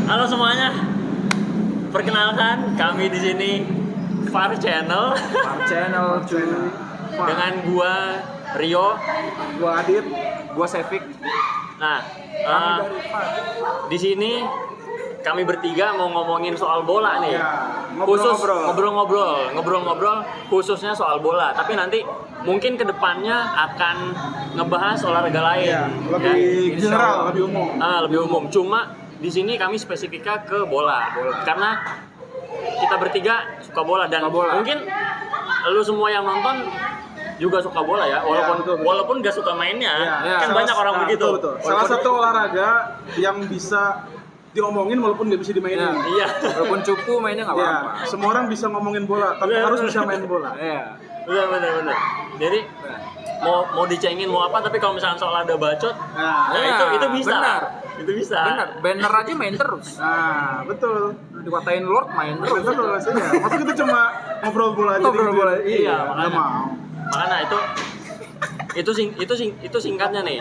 Halo semuanya. Perkenalkan, kami di sini Far Channel Channel dengan gua Rio. gua Adit, gua Sevik. Nah, Kami dari Far. di sini kami bertiga mau ngomongin soal bola nih. Ya, Khusus ngobrol-ngobrol. ngobrol-ngobrol khususnya soal bola. Tapi nanti mungkin kedepannya akan ngebahas olahraga lain. Ya, lebih Ya. general, lebih umum. Lebih umum. Cuma di sini kami spesifiknya ke bola. Karena kita bertiga suka bola dan Suka bola. mungkin lu semua yang nonton juga suka bola ya, walaupun betul. walaupun gak suka mainnya. Ya, Kan banyak orang begitu. Betul. Salah satu olahraga yang bisa diomongin walaupun nggak bisa dimainin. Iya. Walaupun cupu mainnya nggak Ya, apa-apa. semua orang bisa ngomongin bola, tapi Bener. harus bisa main bola. Iya. Benar. Jadi mau dicengin mau apa, tapi kalau misalnya soal ada bacot, Nah, itu bisa. benar. Itu bisa. Benar, banner aja main terus. nah betul. Dikatain Lord main terus. Betul rasanya. Masa kita cuma ngobrol bola aja Ngobrol gitu? bola, iya, nggak makanya. mau. Makanya itu singkatnya nih.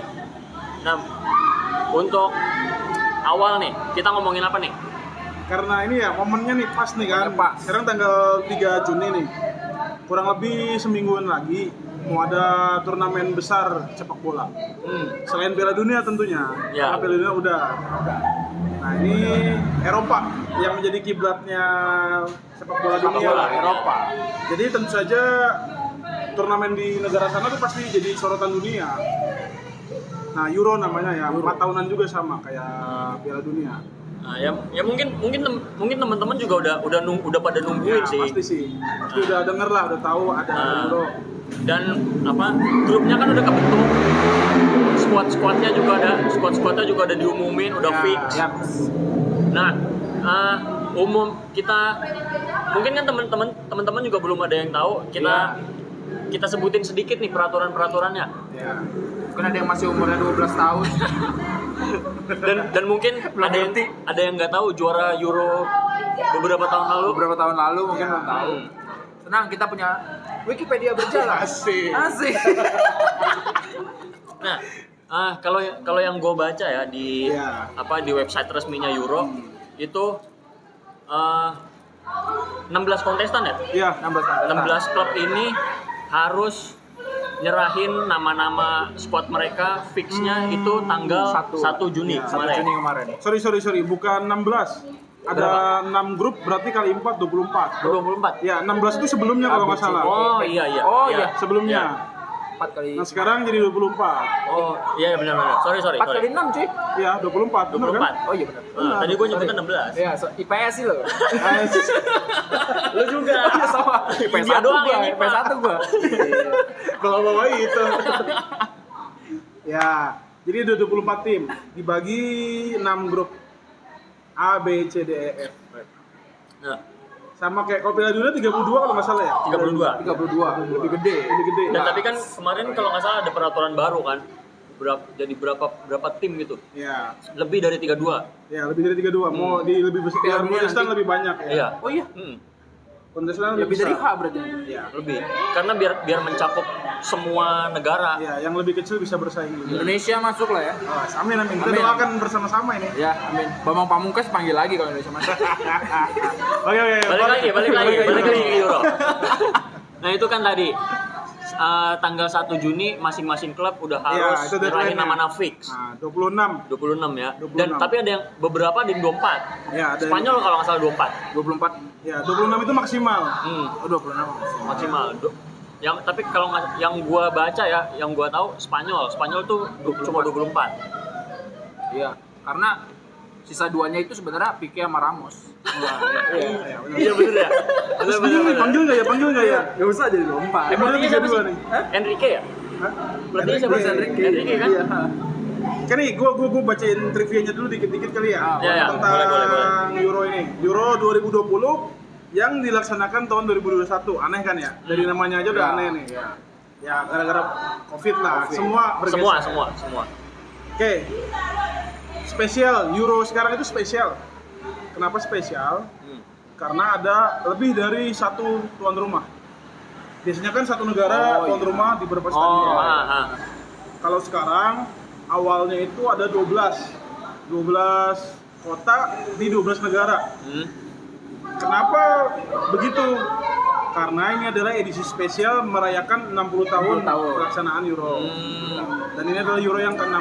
Nah, untuk awal nih, kita ngomongin apa nih? Karena ini ya momennya nih pas nih kan. Momennya pas. Sekarang tanggal 3 Juni nih. Kurang lebih semingguan lagi mau ada turnamen besar sepak bola. Selain Piala Dunia tentunya. Ya. Karena Piala Dunia udah. Nah, ini Eropa yang menjadi kiblatnya sepak bola Sepak dunia. bola, Eropa. Jadi tentu saja turnamen di negara sana tuh pasti jadi sorotan dunia. Nah, Euro namanya ya. 4 tahunan juga sama kayak Piala Dunia. Nah, ya mungkin teman-teman juga udah pada nungguin Ya, sih. pasti sih. Pasti udah denger lah, udah tahu ada Nah, Euro. dan grupnya kan udah kebentuk, squadnya juga ada diumumin, udah Ya, fix. ya. Nah, umum kita mungkin kan teman-teman juga belum ada yang tahu. Kita sebutin sedikit nih peraturannya. Ya. Mungkin ada yang masih umurnya 12 tahun. Dan mungkin ada yang nggak tahu juara Euro beberapa tahun lalu. Beberapa tahun lalu mungkin belum tahu. Tenang, kita punya Wikipedia berjalan. Asik. Asik. Nah, kalau yang gue baca ya di Iya. di website resminya Euro itu 16 kontestan ya. Iya, 16 klub ini harus nyerahin nama-nama squad mereka fixnya itu tanggal 1 Juni Iya, 1 kemarin. Juni kemarin. Sorry, bukan 16. Ada 6 grup berarti kali 4 24. 24. Ya, 16 itu sebelumnya kalau nggak salah. Oh iya. Oh, iya. Sebelumnya. 4 kali Nah, sekarang jadi 24. Oh iya benar. Sorry. 4 kali 6, cuy. Ya, 24. Benar kan? 24. Oh iya benar. Tadi gue nyebutnya 16. Iya, IPS sih lo. Lu juga. Iya sama. IPS Dia 1 doang gua, yang IPS 1 gua. Bawa-bawa itu. Ya, jadi ada 24 tim. Dibagi 6 grup. A, B, C, D, E, F. Nah, Sama kayak kalau Piala Dunia 32 kalau nggak salah ya? 32. 32, lebih gede. Lebih gede. Dan Nah, tapi kan kemarin kalau nggak salah ada peraturan baru kan. Jadi berapa tim gitu? ya, Lebih dari 32. ya lebih dari 32. Mau di lebih besar, Piala Dunia kontestan nanti. lebih banyak ya. Iya. Oh iya, Kontestan lebih dari H besar. berarti. Ya. Lebih. Karena biar mencakup semua negara. Ya, yang lebih kecil bisa bersaing juga. Indonesia masuk lah ya. Oh, amin. Kita Amin. doakan bersama-sama ini. Ya, amin. Bambang Pamungkas panggil lagi kalau Indonesia masuk. Oke. Balik lagi ke Euro. Nah itu kan tadi tanggal 1 Juni masing-masing klub udah Iya, harus itu nyerahin deadline-nya. nama fix. Nah, 26. 26 ya. 26. Dan tapi ada yang beberapa di 24. Ya, ada yang- Spanyol kalau nggak salah 24. 24. Ya, 26 itu maksimal. Oh, 26. Maksimal. Tapi kalau nggak, yang gua baca ya, yang gua tahu Spanyol tuh cuma 24. Iya, karena sisa duanya itu sebenarnya Pique sama Ramos. Iya, benar. Iya bener ya. Terus panggil nggak ya? Gak usah jadi 24. Pelatihnya siapa sih? 32 nih. Enrique ya? Hah? Pelatihnya siapa sih? Enrique kan? Iya. Kan nih, gua bacain trivianya dulu dikit-dikit kali ya. Ya, Tentang boleh. Euro ini. Euro 2020 yang dilaksanakan tahun 2021. Aneh kan ya? Dari namanya aja udah Ya, aneh nih. ya. Ya, gara-gara Covid lah. Semua bergeser. Semua. Oke. Spesial Euro sekarang itu spesial. Kenapa spesial? Karena ada lebih dari satu tuan rumah. Biasanya kan satu negara tuan rumah di beberapa stadion. Kalau sekarang awalnya itu ada 12 kota di 12 negara. Hmm. Kenapa begitu? Karena ini adalah edisi spesial merayakan 60 tahun 60 tahun. pelaksanaan Euro. Dan ini adalah Euro yang ke-16.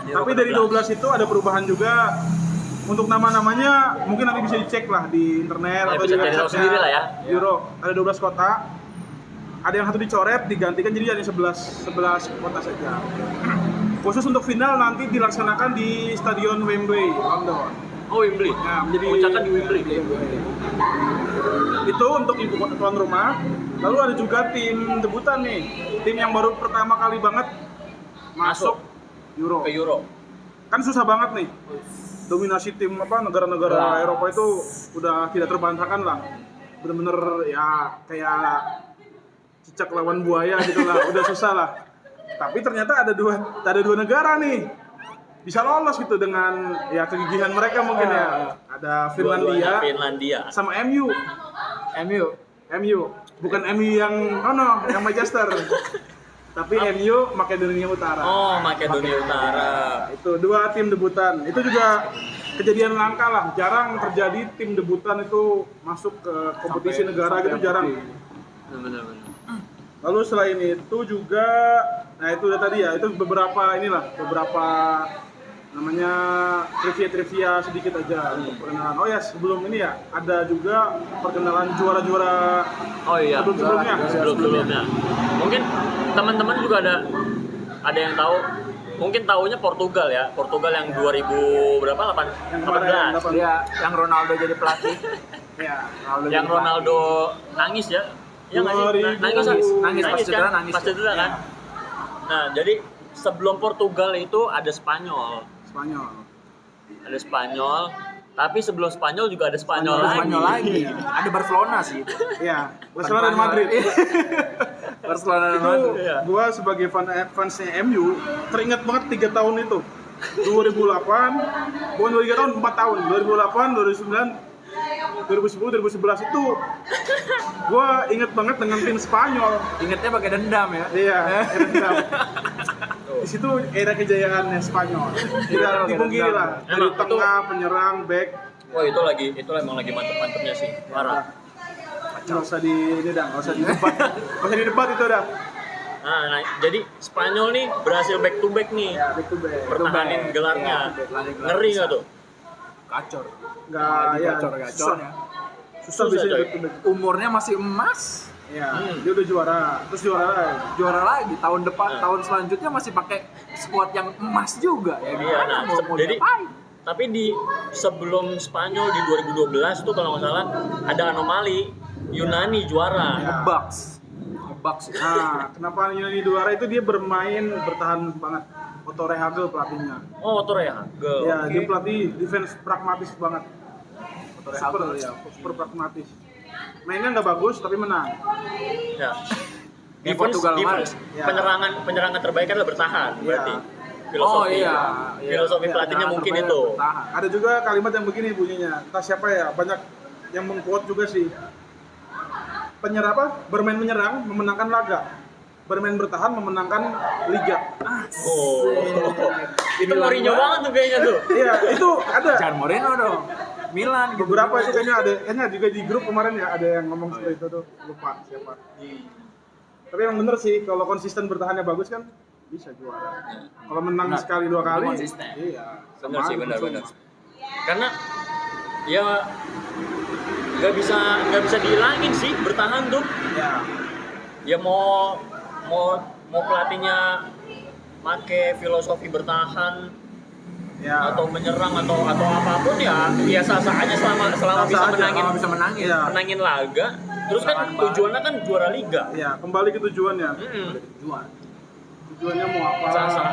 Euro Tapi dari ke-16. 12 itu ada perubahan juga. Untuk nama-namanya mungkin nanti bisa dicek lah di internet Ya, atau bisa di cari tahu website sendiri lah ya. Euro. Ada 12 kota. Ada yang satu dicoret, digantikan jadi hanya 11 kota saja. Khusus untuk final nanti dilaksanakan di Stadion Wembley, London. Oh, Wembley. Nah, menjadi Puncaknya di Wembley. Itu untuk ibu kota tuan rumah. Lalu ada juga tim debutan nih, tim yang baru pertama kali banget masuk Euro. Ke Euro. Kan susah banget nih. Dominasi tim negara-negara Eropa itu udah tidak terbantahkan lah. Bener-bener ya kayak cicak lawan buaya gitu lah, udah susah lah. Tapi ternyata ada dua negara nih bisa lolos gitu dengan ya kegigihan mereka mungkin ya. Ada Dua-duanya Finlandia Finlandia. sama MU. Bukan MU yang yang Manchester. Tapi MU Makedonia Utara. Oh, Makedonia Utara. Itu dua tim debutan. Itu juga kejadian langka lah. Jarang terjadi tim debutan itu masuk ke kompetisi negara gitu, jarang. Benar-benar. Lalu selain itu juga, nah itu udah tadi ya, itu beberapa namanya trivia sedikit aja untuk perkenalan. Oh ya, sebelum ini ya ada juga perkenalan juara-juara Oh iya. Sebelum-sebelumnya. Mungkin teman-teman juga ada yang tahu. Mungkin taunya Portugal ya. Portugal yang 2000 berapa? Yang kemarin 18. Dia yang Ronaldo jadi pelatih. Ya, Yang Ronaldo nangis ya. Ya nggak sih? 2000. Nangis pas cedera, kan? nangis Pas ya. cedera kan. Nah, jadi sebelum Portugal itu ada Spanyol. Ada Spanyol, tapi sebelum Spanyol juga ada Spanyol lagi. Ada Barcelona sih itu. Iya, Barcelona dan Madrid. Barcelona dan Itu Madrid. Iya. gua sebagai fansnya MU teringat banget 3 tahun itu. 2008, bukan 3 tahun, 4 tahun. 2008, 2009, 2010, 2011 itu gua inget banget dengan tim Spanyol. Ingatnya pakai dendam ya. Iya, dendam. Di situ era kejayaannya Spanyol. Tidak dipungkiri lah. Dari Emang, tengah, penyerang, back, Oh itu emang lagi mantep-mantepnya sih. Parah. nggak usah nggak usah didebat itu dah. Nah, jadi Spanyol nih berhasil back to back nih. Ya, back to back. Pertahanin gelarnya. Gelar Ngeri nggak tuh? Gacor. Nggak, ya, Gacor-gacornya. susah bisa coy. back to back. Umurnya masih emas. Ya, dia udah juara, terus juara lagi. Juara lagi tahun depan, tahun selanjutnya masih pakai squad yang emas juga ya. Iya, nah, mau jadi diapain? tapi di sebelum Spanyol di 2012 tuh kalau nggak salah ada anomali Yunani juara. Ya. Bucks. Nah, kenapa Yunani juara itu dia bertahan banget. Otto Rehhagel pelatihnya. Oh, Torreira. Ya, dia pelatih defense pragmatis banget. Rehhagel, ya. Super pragmatis. Mainnya nggak bagus tapi menang. Ya. Di Portugal kemarin. Ya. Penyerangan terbaik adalah bertahan berarti. Oh iya. Filosofi Ya, pelatihnya nah, mungkin terbaik itu. bertahan. Ada juga kalimat yang begini bunyinya. Entah siapa ya, banyak yang mengquote juga sih. Bermain menyerang memenangkan laga. Bermain bertahan memenangkan liga. Oh. Itu Mourinho banget tuh kayaknya tuh. Iya, itu ada. Jangan Moreno dong. Milan gitu. Beberapa itu kayaknya juga di grup kemarin ya ada yang ngomong seperti itu tuh, lupa siapa. Tapi emang bener sih, kalau konsisten bertahannya bagus kan bisa juara. Kalau menang Benar. sekali 2 kali, Konsisten. iya. Benar sih, sama, benar. cuma. Karena ya nggak bisa dihilangin sih bertahan tuh. Ya, Ya mau pelatihnya make filosofi bertahan ya. atau menyerang atau apapun ya biasa aja selama Sah-sah bisa aja, menangin Kalau bisa menangin. Iya. menangin laga. Terus kan Jangan tujuannya kan juara liga. Ya, kembali ke tujuannya. Juara. Tujuannya mau apa?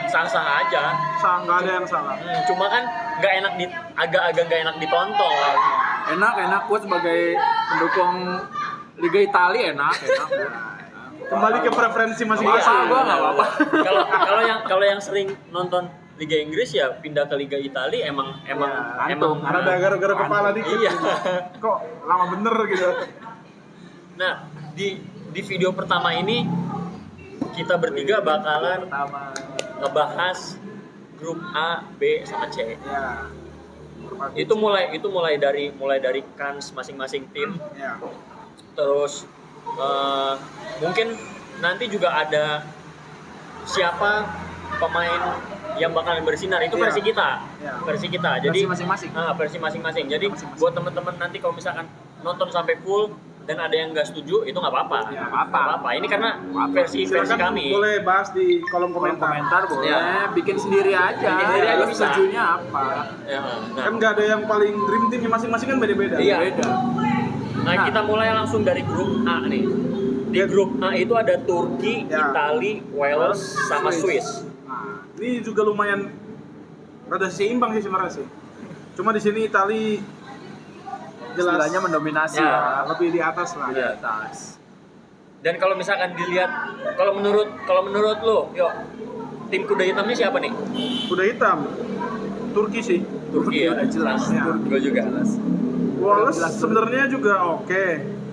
Sah-sah aja. Sah, nggak ada yang salah. Cuma kan agak-agak nggak enak ditonton. Enak gue sebagai pendukung Liga Italia enak. Kembali ke preferensi Asal masing-masing. gue nggak apa-apa. Kalau yang sering nonton Liga Inggris ya pindah ke Liga Italia emang gantung. Ada gara-gara kepala dikit. Iya. Kok lama bener gitu. Nah, di video pertama ini kita bertiga bakalan Pertama. ngebahas grup A, B, sama C. Ya. Itu mulai dari kans masing-masing tim. Ya. Terus mungkin nanti juga ada siapa pemain yang bakalan bersinar itu Iya. versi kita. Iya. Versi kita. Jadi Versi masing-masing. versi masing-masing. Jadi Masing-masing. buat teman-teman nanti kalau misalkan nonton sampai full dan ada yang nggak setuju itu nggak apa-apa. Ya, nggak apa-apa. Ini karena versi Silakan kami. boleh bahas di kolom Kolom komentar. komentar boleh, Ya. bikin sendiri aja. Bikin sendiri aja Lu bisa. setujunya apa? Ya, nah. Kan nggak ada yang paling dream teamnya masing-masing kan beda-beda. Iya. Beda. Nah, kita mulai langsung dari grup A nih. Di grup A itu ada Turki, Ya. Italia, Wales, sama Swiss. Nah, ini juga lumayan rada seimbang sih sebenarnya sih. Cuma di sini Itali jelas Istilahnya mendominasi Ya. ya. lebih di atas lah. Di atas. Dan kalau misalkan dilihat, kalau menurut lo, yuk, tim kuda hitamnya siapa nih? Kuda hitam, Turki sih. Turki ya. Udah jelas. Ya. Gue juga. Wallace sebenarnya juga oke.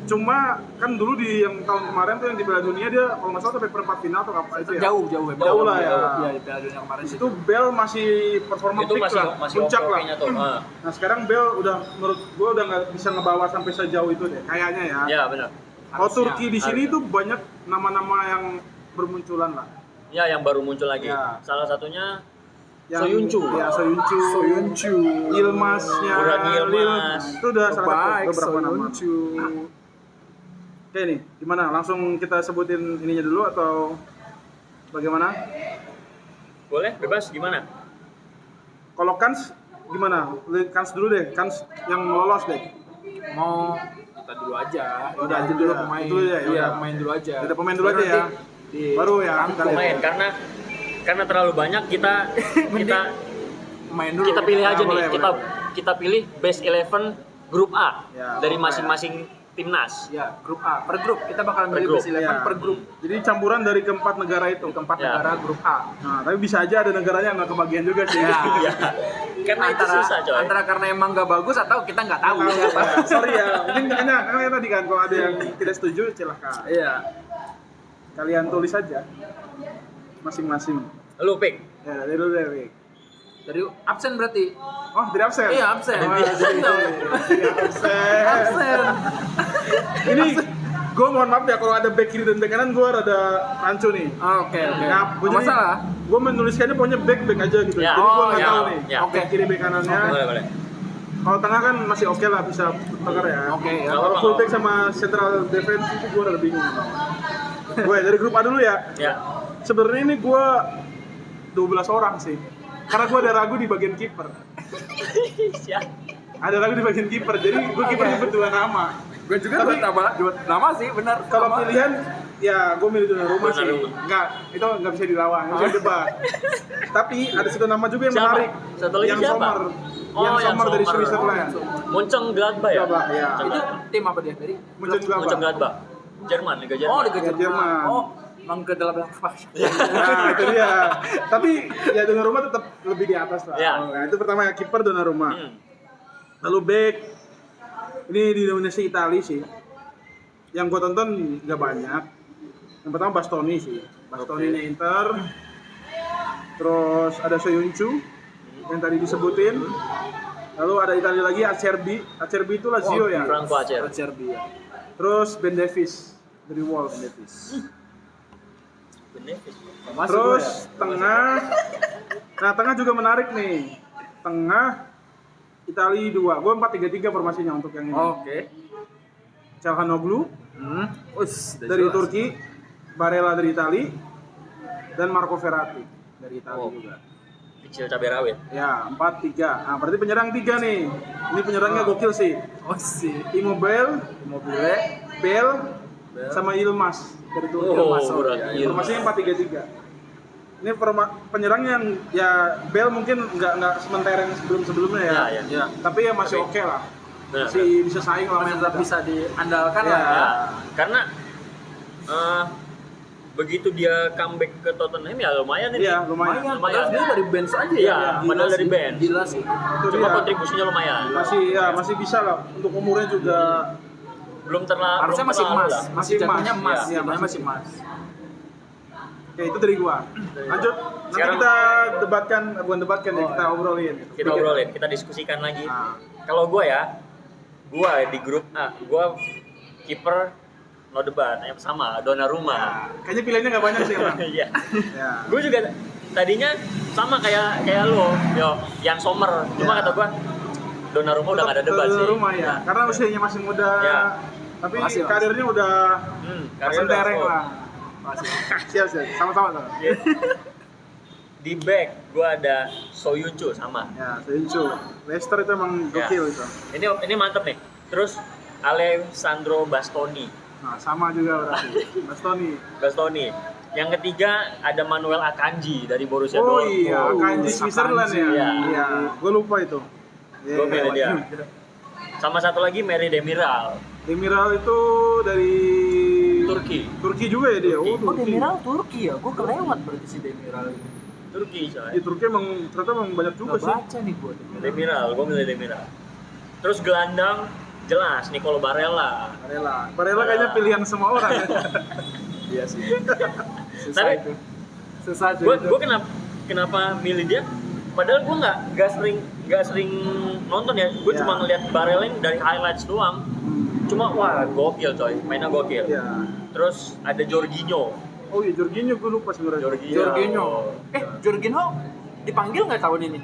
Cuma kan dulu di yang tahun kemarin tuh yang di Piala Dunia dia kalau nggak salah sampai perempat final atau apa itu ya. Jauh. Jauh lah ya. Iya, di Piala Dunia kemarin Itu Bell masih performa Itu peak masih lah, masih puncak lah. oke-nya tuh. Nah sekarang Bell udah menurut gua udah nggak bisa ngebawa sampai sejauh itu deh, kayaknya ya. Ya benar. Kalau Harusnya, Turki di sini harusnya. tuh banyak nama-nama yang bermunculan lah. Ya yang baru muncul lagi. Ya. Salah satunya Yang, Soyuncu. Ya Soyuncu. Yilmaznya. Burak Yilmaz. Itu udah salah Baik, satu beberapa nama. Soyuncu. Oke nih, gimana? Langsung kita sebutin ininya dulu atau bagaimana? boleh bebas gimana? Kalau Kans gimana? Kans dulu deh, Kans yang lolos deh. Mau kita dulu aja. Udah, Aja itu dulu ya. pemain. Itu ya, Iya, udah. pemain dulu aja. Udah pemain dulu aja ya. Nanti di- Baru ya kita lihat. Pemain karena terlalu banyak kita Main dulu. kita pilih Ya, aja boleh, nih. Kita pilih best 11 grup A Ya, dari grup A, masing-masing timnas. Ya, grup A. Per grup kita bakal Per milih grup. best 11 Ya. per grup. Jadi campuran dari keempat negara itu. Keempat Ya. negara grup A. Nah, tapi bisa aja ada negaranya yang nggak kebagian juga sih. Ya. Iya. Karena itu susah coy. Antara karena emang nggak bagus atau kita nggak tahu siapa. Sorry ya, mungkin karena tadi kan kalau ada yang tidak setuju silahkan. Iya. Kalian tulis aja masing-masing. Lu pick. Ya, dari dulu deh, Wik. Dari absen berarti. Oh, tidak absen? Iya, absen. Oh, tidak absen. Absen. Ini gue mohon maaf ya kalau ada back kiri dan back kanan gue rada rancu nih. Oke. Nah, Nggak masalah. Gue menuliskannya pokoknya back aja gitu. Ya. Jadi gue Oh, nggak ya. tahu nih. Ya. Back kiri back kanannya. Boleh. Kalau tengah kan masih oke lah bisa tukar ya. Oke, ya. Kalau full back sama central defense itu gue rada bingung. Gue dari grup A dulu ya. Ya. Sebenarnya ini gue 12 orang sih. Karena gue ada ragu di bagian kiper. Siap. Ada ragu di bagian kiper. Jadi gue kiper nyebut 2 nama. Gue juga Tapi- dua nama sih, benar. Kalau Sama. pilihan ya gue milih Donnarumma sih. Donnarumma. Enggak, itu nggak bisa dilawan, nggak bisa debat. Tapi ada satu nama juga yang Siapa? menarik. Satu lagi yang siapa? Sommer. Oh, yang yang Sommer dari Sommer. Switzerland. Moncong Gladbach ya? Gladbach, ya. Itu tim apa dia? Dari Muncul juga Moncong Gladbach. Jerman, Liga Jerman. Oh, Liga Ya, Jerman. Jerman. Oh, emang ke dalam Nah, itu dia. Tapi ya Donnarumma tetap lebih di atas lah. Ya. Nah, itu pertama ya kiper Donnarumma. Hmm. Lalu back ini di Indonesia Italia sih. Yang gue tonton nggak banyak. Yang pertama Bastoni sih. Bastoni-nya Inter. Terus ada Soyuncu yang tadi disebutin. Lalu ada Italia lagi Acerbi. Acerbi itu Lazio ya. Franco Acer. Serbia. Terus Ben Davies dari Wolves. Benefit. Terus tengah. Nah, tengah juga menarik nih. Tengah Italia 2. Gue 4-3-3 formasinya untuk yang ini. Oke. Calhanoglu dari Turki, Barella dari Italia, dan Marco Verratti dari Italia Oh. juga. Kecil cabai rawit. Ya, 4-3. Nah, berarti penyerang 3 nih. Ini penyerangnya gokil sih. Oh sih. Immobile, Bell, sama Yilmaz dari Turki. Oh, Yilmaz. berarti Formasinya 4-3-3. Ini penyerang yang ya Bell mungkin nggak sementara yang sebelum-sebelumnya ya. Ya. Tapi ya masih oke lah. Benar, Masih bisa saing lah Masih main tetap muda. bisa diandalkan Ya. lah ya. Ya, karena begitu dia comeback ke Tottenham ya lumayan ini. Iya, lumayan. Lumayan, padahal dia dari bench aja Iya, ya. padahal Gila dari sih. bench. Gila sih. Itu Cuma dia. kontribusinya lumayan. Masih bisa lah untuk umurnya juga. Belum terlalu Harusnya masih emas, Masih masih jatuhnya emas. emas, Iya, jatuhnya masih masih emas. Oke, itu dari gua. Lanjut. Nanti Sekarang- kita debatkan, bukan debatkan ya, kita obrolin. Kita obrolin, kita diskusikan lagi. Nah. Kalau gue di grup A, gue kiper no debat, yang sama Donnarumma. Nah, kayaknya pilihannya nggak banyak sih emang. Iya. Ya. Gue juga tadinya sama kayak lo, Jan Sommer. Cuma Ya. kata gue Donnarumma udah gak ada debat sih. Rumah ya, karena usianya masih muda. Ya. Tapi Masih, karirnya udah Karirnya udah tereng full. lah. Siap. Sama-sama. Iya. Di back gue ada Soyuncu sama. Ya, Soyuncu. Leicester itu emang gokil itu. Ini mantep nih. Terus Alessandro Bastoni. Nah, sama juga berarti. Bastoni. Yang ketiga ada Manuel Akanji dari Borussia Oh Dortmund. iya, Akanji Switzerland ya. Iya. Iya, gue lupa itu. Gue milih dia. Sama satu lagi Mary Demiral. Demiral itu dari Turki juga ya dia. Turki. Oh, Turki. Demiral Turki ya, gue kelewat berarti si Demiral. Turki Di soalnya. Turki emang ternyata emang banyak juga Gak sih. baca nih gue. Demiral, gue milih Demiral. Terus gelandang jelas Nicolo Barella. Barella kayaknya pilihan semua orang. Iya sih. Susah Tapi- itu. Susah juga. Gue kenapa milih dia? Padahal gue nggak sering nonton ya. Gue Ya. cuma ngeliat Barella dari highlights doang. Cuma wah gokil coy, mainnya gokil. Iya. Terus ada Jorginho. Oh iya, Jorginho gue lupa sebenarnya. Jorginho. Jorginho dipanggil nggak tahun ini?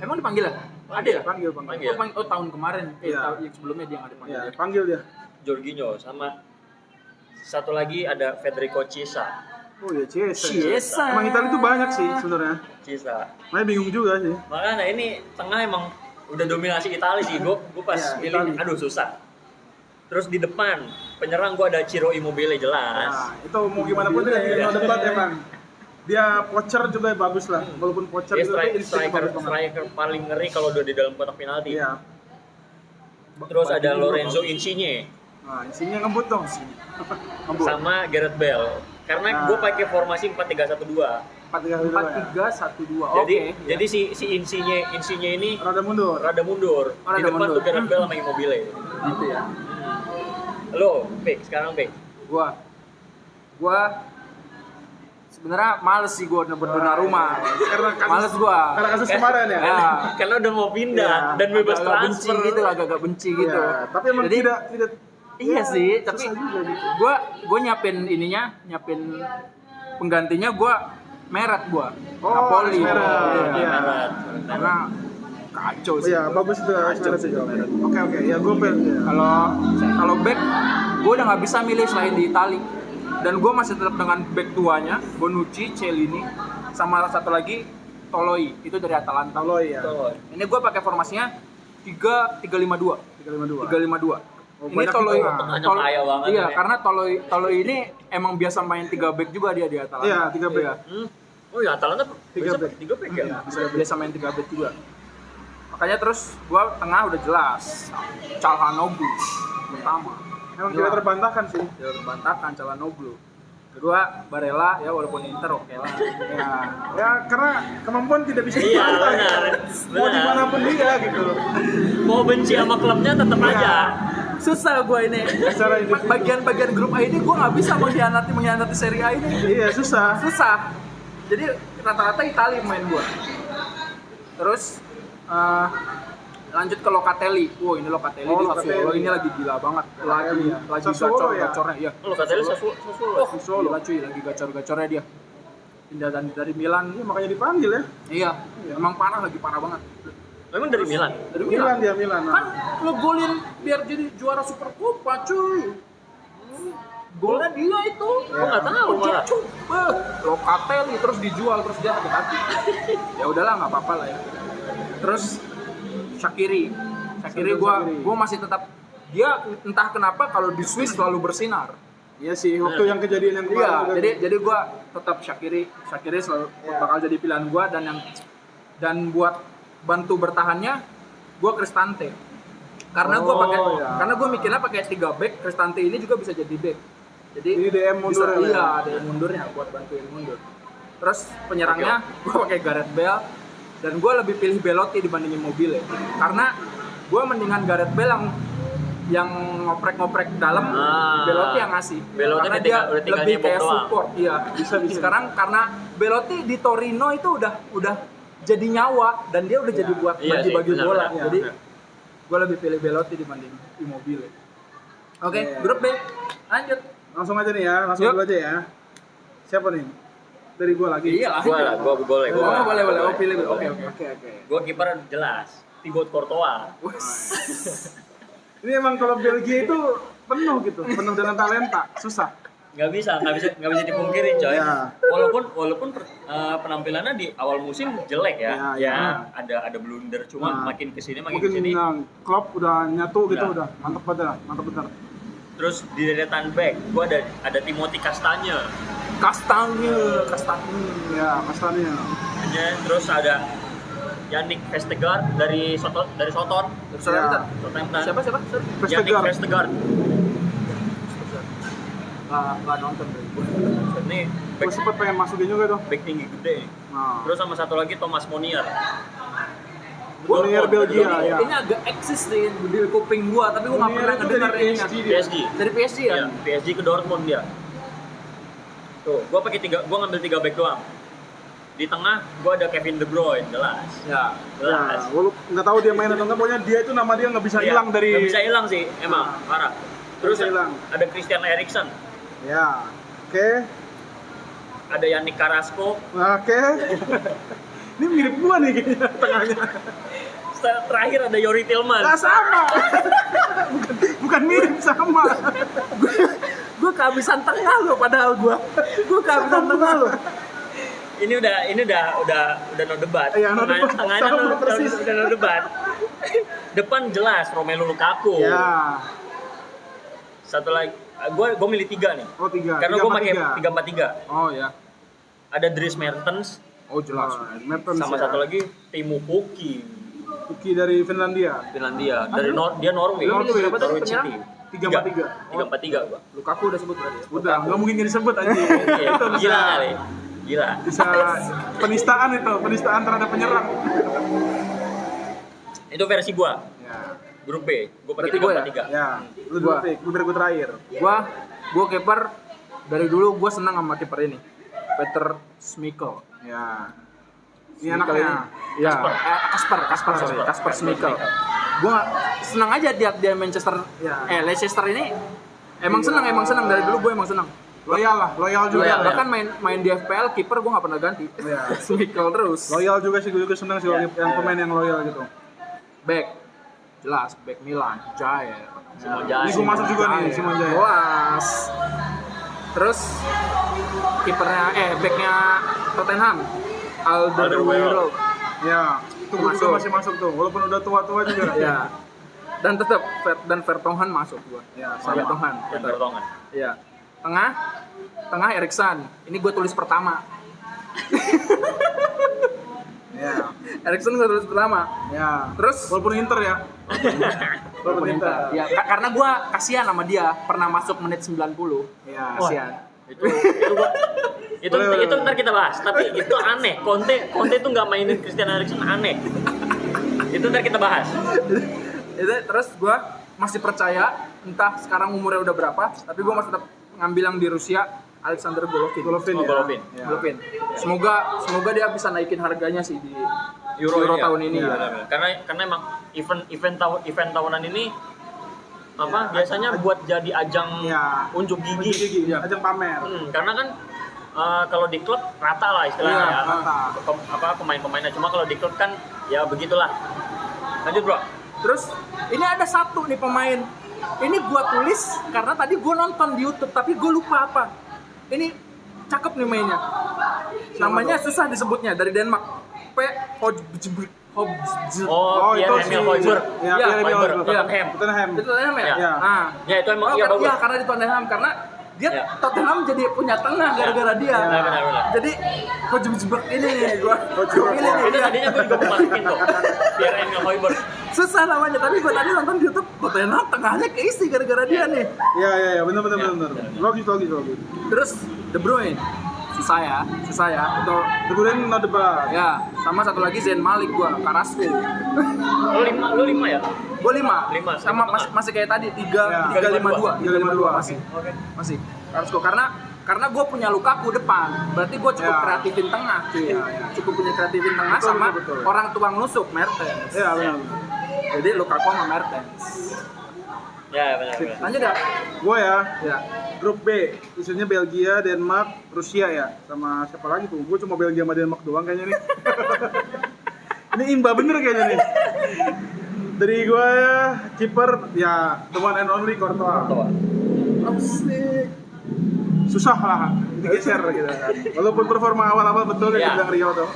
Emang dipanggil ya? Ada ya? Panggil. Panggil. Oh tahun kemarin. Iya. Tahun yang sebelumnya dia nggak dipanggil. Iya, ya. panggil dia. Jorginho sama satu lagi ada Federico Chiesa. Oh iya, Chiesa. Chiesa. Emang Italia itu banyak sih sebenarnya. Chiesa. Makanya bingung juga sih. Makanya ini tengah emang udah dominasi Italia sih. Gue pas Iya, milih, Italia. aduh susah. Terus di depan penyerang gue ada Ciro Immobile jelas. Nah, itu mau gimana pun dia no debat emang. Dia poacher juga bagus lah. Walaupun poacher Dia juga insting striker bagus banget. paling ngeri kalau udah di dalam kotak penalti. Iya. Terus ada Lorenzo Insigne Nah, isinya ngebut dong. Ngebut. sama Gareth Bale. Karena Nah. gue pakai formasi 4-3-1-2. 4-3-3. 4-3-1-2. Jadi Oke. jadi si Insigne ini Rada mundur. rada mundur. Oh, Di rada depan mundur. tuh Gareth Bale sama Immobile. Gitu ya. Lo, pick sekarang pick. Gua sebenarnya males sih gua nebut Donnarumma. Karena Males gua. Karena kasus kemarin ya. Ya. Karena udah mau pindah Iya, dan bebas Agak-agak benci transfer gitu, agak-agak benci gitu. Iya, tapi emang Jadi, tidak Iya ya, sih, tapi susah juga gitu. gua nyiapin penggantinya gua Meret gua. Oh, Napoli. Meret. Iya. Meret. Karena kacau sih. Iya, bagus itu Kacau sih. sih Meret. Oke, ya gue Kalau back, gue udah nggak bisa milih selain di Itali. Dan gue masih tetap dengan back tuanya, Bonucci, Cellini, sama satu lagi Toloi, itu dari Atalanta. Kalau ya. Ini gue pakai formasinya 3-3-5-2. 352. 3-5-2. Oh, Ini banyak Toloi, itu. Tengahnya kaya banget iya, ya. karena Toloi ini emang biasa main 3 back juga dia di Atalanta. Iya, 3 back. Iya. Oh ya, Atalanta Tiga back. 3 back ya. Biasa main 3 back juga. Makanya terus gue tengah udah jelas, Calhanoglu pertama. Emang tidak terbantahkan sih. Tidak terbantahkan Calhanoglu. Kedua Barella ya, walaupun Inter oke lah. Ya, karena kemampuan tidak bisa Iya, dibantah. benar. Mau Benar. dimanapun dia gitu. Mau benci sama klubnya tetap Iya. aja. Susah gue ini. Secara individu. Bagian-bagian grup A ini gue nggak bisa mengkhianati Serie A ini. Iya, susah. Susah. Jadi rata-rata Italia main gue. Terus lanjut ke Locatelli. Wow, ini Locatelli Oh, di Sassuolo Locatelli. ini lagi gila banget. Lagi Sassuolo ya? gacor-gacornya iya. Lo katanya Sassuolo. Oh, gila cuy, lagi gacor-gacornya dia. Pindah dari Milan. Iya, makanya dipanggil ya. Iya, emang parah, lagi parah banget. Memang dari Milan. Dari Milan dia Milan. Kan ngegolin biar jadi juara Super Copa cuy. Golnya dia itu. Gua nggak tahu malah. Locatelli terus dijual terus dia sakit hati. Ya udahlah nggak apa-apa lah ya. Terus Shaqiri gua masih tetap dia entah kenapa kalau di Swiss selalu bersinar. Iya sih, waktu yang kejadian yang Iya, kemarin. jadi gua tetap Shaqiri selalu bakal jadi pilihan gua dan buat bantu bertahannya gua Cristante. Karena gua mikirnya pakai 3 back, Cristante ini juga bisa jadi back. Jadi DM mundur bisa, ya? iya, DM mundurnya buat bantuin mundur. Terus penyerangnya gua pakai Gareth Bale dan gua lebih pilih Belotti dibanding Immobile. Karena gua mendingan Gareth Bale yang ngoprek-ngoprek dalam, Belotti yang ngasih. Belotti Karena ketika- dia ketika lebih nyebok kayak doang. support. Iya. Sekarang karena Belotti di Torino itu udah jadi nyawa dan dia udah jadi buat Iya sih, bagi-bagi benar, bola. benar. Jadi gue lebih pilih Belotti dibanding Immobile. Oke, grup B. Lanjut. Langsung aja nih ya, langsung Yuk. dulu aja ya. Siapa nih? Dari gua lagi. Iya lah. Gua boleh. Oh, boleh. Oh, pilih. Boleh. Oke. Gua kiper jelas. Thibaut Courtois. Ini emang kalau Belgia itu penuh gitu, penuh dengan talenta, susah. Nggak bisa dipungkiri coy. Ya. Walaupun penampilannya di awal musim jelek ya. Ya. Ada blunder cuma Nah. makin kesini Mungkin kesini. Klopp udah nyatu gitu Udah. udah, mantep banget, mantep bener. Terus di deretan back gua ada Timothy Castagne. Kastanye. Ya, Kastanya. Terus ada Yannick Vestergaard dari Soton. Southampton. Southampton. Siapa? Sorry. Yannick Vestergaard. Vestergaard. Nggak nonton deh. Ini Gue back, sempet pengen masukin juga tuh. back tinggi gede. Nah, Terus sama satu lagi Thomas Monier. Monier Belgia ya. Ini agak eksis di kuping gua, tapi gua nggak pernah Monier itu ngedengar dari ini. PSG dia. PSG. Dari PSG ya? Iya, PSG ke Dortmund dia. Tuh, gua ngambil 3 back doang. Di tengah gua ada Kevin De Bruyne, jelas. Ya. Jelas. Ya, walaupun nggak tahu dia main atau enggak, pokoknya dia itu nama dia nggak bisa Iya, hilang dari. nggak bisa hilang sih, emang parah. Terus Nggak bisa hilang. ada Christian Eriksen, Ya, oke, ada Yannick Carrasco. oke. Ini mirip gua nih kayaknya tengahnya. Terakhir ada Yori Tillman. Nggak sama. bukan mirip sama. Gua kehabisan tengah lo, padahal gua kehabisan tengah lo. Ini udah no debat. Iya, no debat. Tengahnya Sama persis. udah no debat. Depan jelas Romelu Lukaku. Ya, Satu lagi, gue milih 3 nih. oh 3. Karena gue pakai 3-4-3. Oh ya. Ada Dries Mertens Oh jelas. Mertens sama ya. satu lagi Timo Pukki, Uki dari Finlandia. Finlandia. Dari dia Norway. Norway, berapa tadi Norwich penyerang? City. 3-4-3. 3-4-3 gua. Lukaku udah sebut tadi. Udah, nggak mungkin gak disebut aja. Oke, Itu bisa, gila kali. Gila. bisa penistaan itu, penistaan terhadap penyerang. Itu versi gua. Ya, Grup B. Gua pakai Berarti gua ya? 3-4-3. ya. Lu dulu Gua. pick, gue biar gue terakhir. Gua kiper dari dulu gua senang sama kiper ini. Peter Schmeichel. Ya. Ini Schmeichel anaknya. Ya, Kasper Schmeichel. Gua senang aja dia Manchester. Ya. Leicester ini emang senang dari dulu gua emang senang. Loyal lah, loyal juga. Loyal, ya. Bahkan main di FPL kiper gua nggak pernah ganti. Ya. Schmeichel terus. Loyal juga sih, gue juga senang sih kalau Ya. yang pemain yang loyal gitu. Back jelas back Milan Jaya. Simon Jaya. Ini gue masuk juga nih, Simon Jaya. Jelas. Terus kipernya backnya Tottenham Alderweireld. Ya, itu gue juga masih masuk tuh, walaupun udah tua-tua juga. Ya. Dan tetap Vertonghen masuk gua. Ya, Sama sama. Vertonghen. Dan Vertonghen. Iya. Tengah Eriksen. Ini gue tulis pertama. Ya, Eriksen gue tulis pertama. ya. Terus Walaupun Inter ya. Walaupun Inter. ya karena gue kasihan sama dia pernah masuk menit 90. Ya. Kasihan. Itu ntar kita bahas. Tapi itu aneh. Conte itu nggak mainin Christian Eriksen, aneh. Itu ntar kita bahas. Itu terus gue masih percaya entah sekarang umurnya udah berapa, tapi gue masih tetap ngambil yang di Rusia Alexander Golovin. Golovin Oh, ya. Golovin. Ya. Golovin. Semoga dia bisa naikin harganya sih di Euro ya. tahun ini. Iya. Ya. Karena emang event tahunan ini biasanya buat jadi ajang Ya. unjuk gigi. Ya. Ajang pamer. Karena kan kalau di klub rata lah istilahnya Iya, ya. rata. Pemain-pemainnya, cuma kalau di klub kan ya begitulah. Lanjut bro. Terus ini ada satu nih pemain. Ini gua tulis karena tadi gua nonton di YouTube tapi gua lupa apa. Ini cakep nih mainnya. Namanya susah disebutnya, dari Denmark. Hojbjerg. Oh, itu Pierre si Emil Højbjerg. Ya, Iya, Pierre Emil Højbjerg, Højbjerg. Tottenham. Tottenham. Itu Tottenham ya? Iya. Nah. Ya itu emang iya bagus. Iya, karena di Tottenham karena dia Iya. Tottenham jadi punya tengah gara-gara dia. Benar. Jadi Hojbjerg ini nih gua pilih nih. Itu tadinya gue juga mau masukin tuh. Pierre Emil Højbjerg. Susah namanya, tapi gua tadi nonton di YouTube Tottenham tengahnya keisi gara-gara dia nih. Iya, benar. Ya. Logis. Terus De Bruyne. susah ya. Itu De Bruyne not the bar. ya, sama satu lagi Zayn Malik gua, Carrasco. Lu 5 ya? Gua 5. Lima, Sama lima masih kayak tadi Ya. 352 masih. Oke. Masih. Carrasco karena gue punya Lukaku depan, berarti gue cukup Ya. kreatifin tengah, cuy. Iya, iya. Cukup punya kreatifin tengah Betul, sama betul. orang tukang nusuk Mertens. Iya, benar. Jadi Lukaku sama Mertens. Ya, benar. Lanjut ya? Gua ya, Ya. grup B, isinya Belgia, Denmark, Rusia ya. Sama siapa lagi tuh? Gua cuma Belgia sama Denmark doang kayaknya nih. Ini imba bener kayaknya nih. Dari gua ya, kiper ya the one and only Courtois. Asik. Susah lah digeser gitu kan. Walaupun performa awal-awal betul yang Iya. dibilang Rio tuh.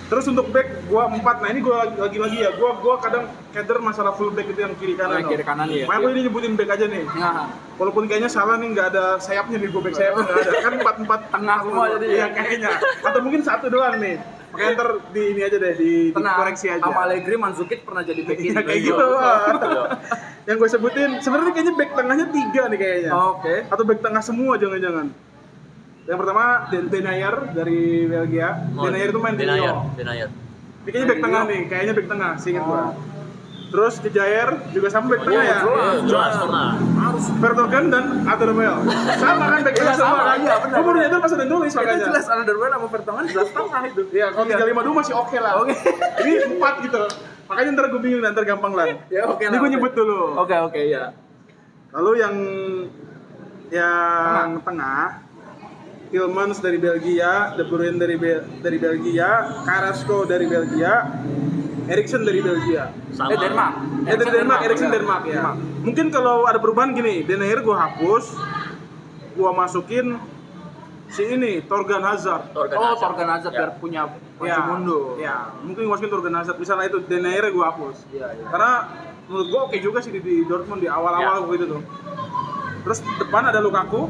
Terus untuk back gua 4. Nah, ini gua lagi-lagi ya. Gua kadang keder masalah full back itu yang kiri kanan. Yang kiri kanan, iya. Makanya gua ini nyebutin back aja nih. Nah, Walaupun kayaknya salah nih, nggak ada sayapnya di back sayapnya nggak ada. Kan 4-4 Tengah semua jadi. Iya kayaknya. Atau mungkin satu doang nih. Makanya ntar di ini aja deh, dikoreksi aja. Sama Allegri Mandzukic pernah jadi back kiri. Iya kayak gitu. Yang gue sebutin, sebenarnya kayaknya back tengahnya 3 nih kayaknya. Oke. Atau back tengah semua jangan-jangan. Yang pertama Denayer dari Belgia. Denayer itu main di Lyon. Denayer. Ini kayaknya back tengah nih, kayaknya back tengah, seinget gua. Terus Kejair juga sama back tengah ya. Jelas tengah. Vertonghen dan Alderweireld. Sama kan back tengah Iya, sama, semua kan? iya, benar. Gua baru nyadar pas udah nulis Itu makanya. jelas Alderweireld sama Vertonghen jelas tengah itu. Iya, kalau 352 masih oke lah. Oke. Ini 4 gitu. Makanya ntar gue bingung, ntar gampang lah. Ya oke Ini lah. gue oke. nyebut dulu. Oke ya. Lalu yang tengah, Tielemans dari Belgia, De Bruyne dari Belgia, Carrasco dari Belgia, Eriksen dari Belgia. Sama. Denmark. Dari Denmark, Eriksen Denmark ya. Mungkin kalau ada perubahan gini, Denayer gue hapus, gue masukin si ini Torgan Hazard. Torgan Hazard Ya. biar punya mundo. Ya, mungkin gue masukin Torgan Hazard. Misalnya itu Denayer gue hapus. Iya. Karena menurut gue oke juga sih di Dortmund di awal-awal gitu tuh. Terus depan ada Lukaku.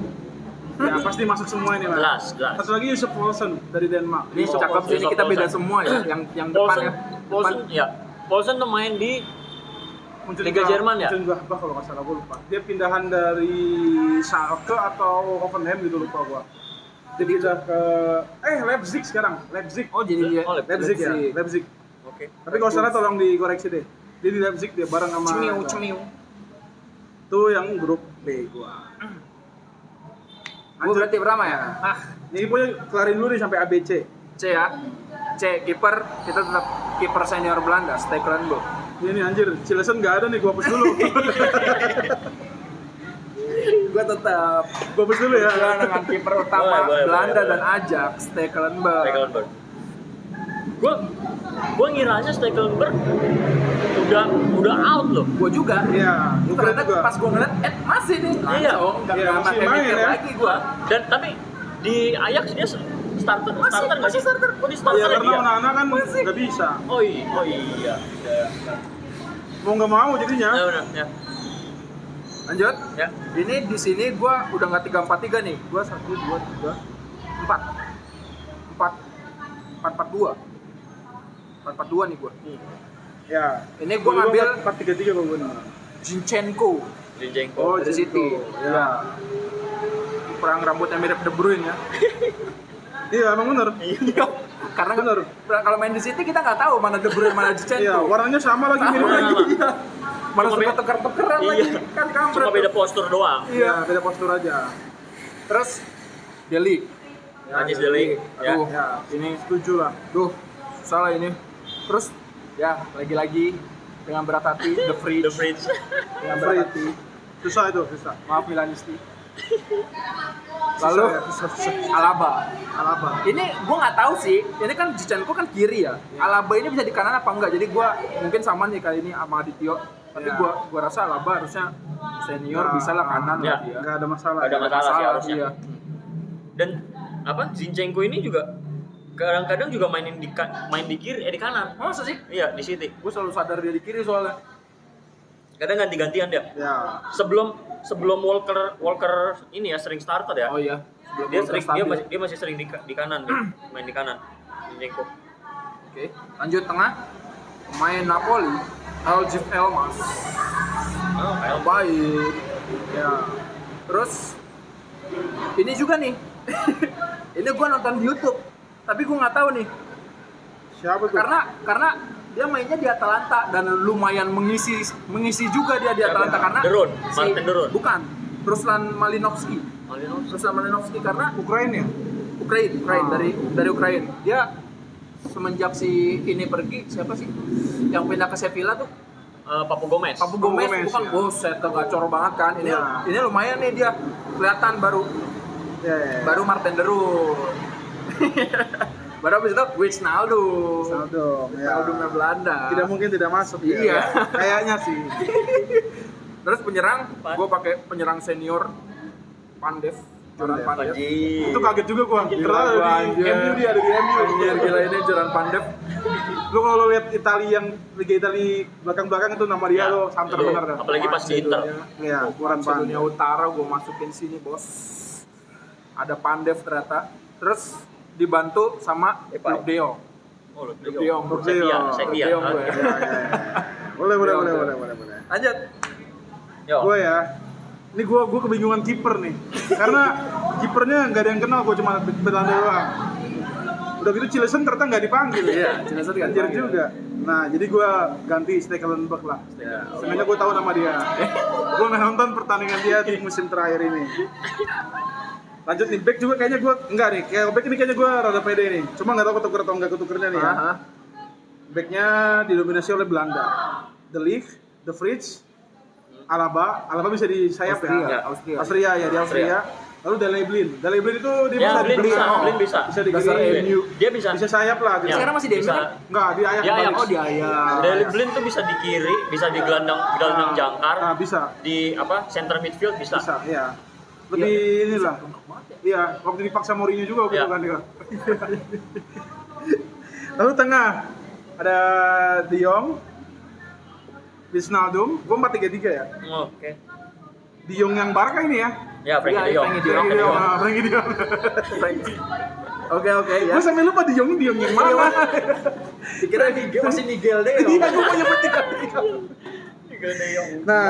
Ya pasti masuk semua ini lah. Jelas. Satu lagi Yusuf Poulsen dari Denmark. Ini cakep sih, ini kita beda semua ya. Yang depan ya. Poulsen tuh main di Liga Jerman ya? Mönchengladbach kalau nggak salah, gue lupa. Dia pindahan dari Schalke atau Hoffenheim gitu, lupa gue. Dia pindah ke Leipzig sekarang. Leipzig. Oh jadi dia. Leipzig ya, Leipzig. Oke. Tapi kalau salah tolong dikoreksi deh. Dia di Leipzig dia bareng sama Cemiu. Itu yang grup B gua. Gue berarti berapa ya? Ini punya kelarin dulu nih sampai ABC. C ya. C kiper, kita tetap kiper senior Belanda, Stekelenburg. Ini anjir, Silesen nggak ada nih, gua hapus dulu. Gue tetap Gua hapus dulu ya. dengan kiper utama Boleh, Belanda boleh. dan Ajax, Stekelenburg. Gua ngiranya Stekelenburg udah out loh. Gue juga. Iya, gua kira Ternyata juga. pas gue ngeliat, masih nih. Iya. Nggak Iya, masih pakai main mikir ya. lagi gue. Dan tapi di Ajax dia starter nggak Masih sih? starter. Oh di starter Iya, ya karena dia? Onana kan nggak bisa. Oh iya. Mau nggak mau jadinya. Ya benar ya. Lanjut. Ya. Ini di sini gue udah nggak 3-4-3 nih. Gue 1, 2, 3, 4. 4-4-2. 4-4-2 nih gue. Ya. Ini gue ngambil 4-3-3 kalau gua nih. Zinchenko Zinchenko. Oh, dari Zinchenko. City. Ya. Perang rambutnya mirip De Bruyne ya. Iya, emang bener. Karena Bener. kalau main di City kita nggak tahu mana De Bruyne mana Zinchenko. Iya, warnanya sama lagi, mirip lagi. Iya. Mana Cuma suka beda- tuker-tukeran Iya. lagi kan kampret. Cuma beda postur doang. Iya. Iya, beda postur aja. Terus Deli. Najis Deli. Ya. Aduh, Ya, ini setuju lah. Duh, salah ini. Terus ya lagi-lagi dengan berat hati The Fridge. The Fridge. Dengan berat hati. Susah itu, susah. Maaf Milanisti. Lalu Susah, susah. Alaba. Alaba. Ini gua nggak tahu sih. Ini kan Zinchenko kan kiri ya. Alaba ini bisa di kanan apa enggak? Jadi gua mungkin sama nih kali ini sama Adityo. Tapi Ya. gua rasa Alaba harusnya senior Ya. bisa lah kanan Ya. lah dia. Nggak ada masalah. Nggak ada ya. masalah sih harusnya. Iya. Dan apa Zinchenko ini juga kadang-kadang juga main di kiri, di kanan. Masa sih? Iya, di City. Gue selalu sadar dia di kiri soalnya. Kadang ganti-gantian dia. Ya. Sebelum Walker ini ya sering starter ya. Oh iya. Sebelum Dia Walker sering stabil. dia masih sering di kanan nih, main di kanan. Zinchenko. Oke, lanjut tengah. Main Napoli, Aljif Elmas. Oh, Kyle. Baik. Ya. Terus ini juga nih. Ini gue nonton di YouTube, tapi gue nggak tahu nih. Siapa tuh? Karena dia mainnya di Atalanta dan lumayan mengisi juga dia di Atalanta karena Derun, Martin Derun. Bukan, Ruslan Malinovsky karena Ukraina ya? Ukraina dari Ukraina. Dia semenjak si ini pergi, siapa sih yang pindah ke Sevilla tuh? Papu Gomez. Papu Gomez bukan, ya. buset gacor banget kan. Ini Ya. ini lumayan nih dia kelihatan baru Ya. baru Martin Derun. Baru habis itu Wijnaldum. Wijnaldumnya Belanda. Tidak mungkin tidak masuk ya. Iya. Kayaknya sih. Terus penyerang, gue pakai penyerang senior Pandev. Joran Pandev. Anjing. Itu kaget juga gua. Karena di MU dia ada di MU. Anjir, gila ini Joran Pandev. Lu kalau lihat Italia yang Liga Italia belakang-belakang itu nama dia Ya, lo santer itu. bener dah. Apalagi pas di Inter. Iya, Joran Macedonia Pandev. Utara gue masukin sini bos. Ada Pandev ternyata. Terus dibantu sama Depay. Luke De Jong. Oh, Luke De Jong. Sevilla. De Jong gue. Ya, ya. Boleh. Lanjut. Yo. Gue ya. Ini gue kebingungan kiper nih. Karena kipernya nggak ada yang kenal, gue cuma Belanda doang. Udah gitu Cillessen ternyata nggak dipanggil. Iya, Cillessen nggak Anjir dipanggil. juga. Nah, jadi gue ganti Stekelenburg lah. Ya, Sengaja gue tahu nama dia. Gue nggak nonton pertandingan dia di musim terakhir ini. Lanjut nih, back juga kayaknya gue enggak nih. Kayak back ini kayaknya gue rada pede nih. Cuma nggak tahu ketuker atau nggak ketukernya nih ya. Aha. Backnya didominasi oleh Belanda. De Ligt, De Vrij, Alaba bisa di sayap Austria. ya. Austria ya, di Austria. Lalu Daley Blind itu dia Ya, bisa Blind bisa, Oh, Blind bisa. Bisa di Dasar kiri. MU. Dia bisa. Bisa sayap lah gitu. Ya, Sekarang masih di MU bisa. kan? Enggak, di Ajax Di Ajax. balik. Oh di Ajax. Daley Blind tuh bisa di kiri, bisa di gelandang jangkar, Nah, bisa. di center midfield bisa. Bisa, iya. Lebih inilah. Iya, waktu dipaksa Mourinho juga waktu Iya. itu kan dia. Lalu tengah ada De Jong, Wijnaldum, gue 4-3-3 ya. Oke. De Jong yang Barca ini ya. Ya, Frankie Iya, De Jong. Frankie De Jong. Frankie De Jong. Oke ya. Gue sampai lupa De Jong ini De Jong yang mana. Dikira masih Miguel deh. Iya, gue punya tiga. Frankie De Jong. Nah,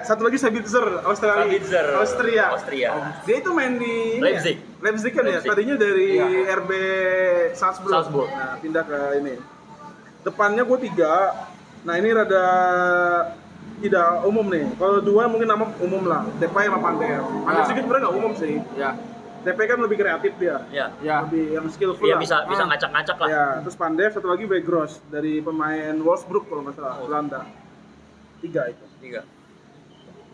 satu lagi Sabitzer, Sabitzer. Austria. Austria. Dia itu main di ini Leipzig. Ya? Leipzig kan ya. Leipzig. Tadinya dari Iya. RB Salzburg. Salzburg. Nah, pindah ke ini. Depannya gue 3. Nah, ini rada tidak umum nih. Kalau 2 mungkin nama umum lah. Depay sama Pandev. Pandev Ya. sedikit sebenarnya nggak umum sih. Ya. Depay kan lebih kreatif dia. Ya. Ya. Lebih yang skillful Dia lah. bisa ngacak-ngacak lah. Ya, terus Pandev satu lagi Weghorst dari pemain Wolfsburg kalau nggak salah, Belanda. 3 itu. 3.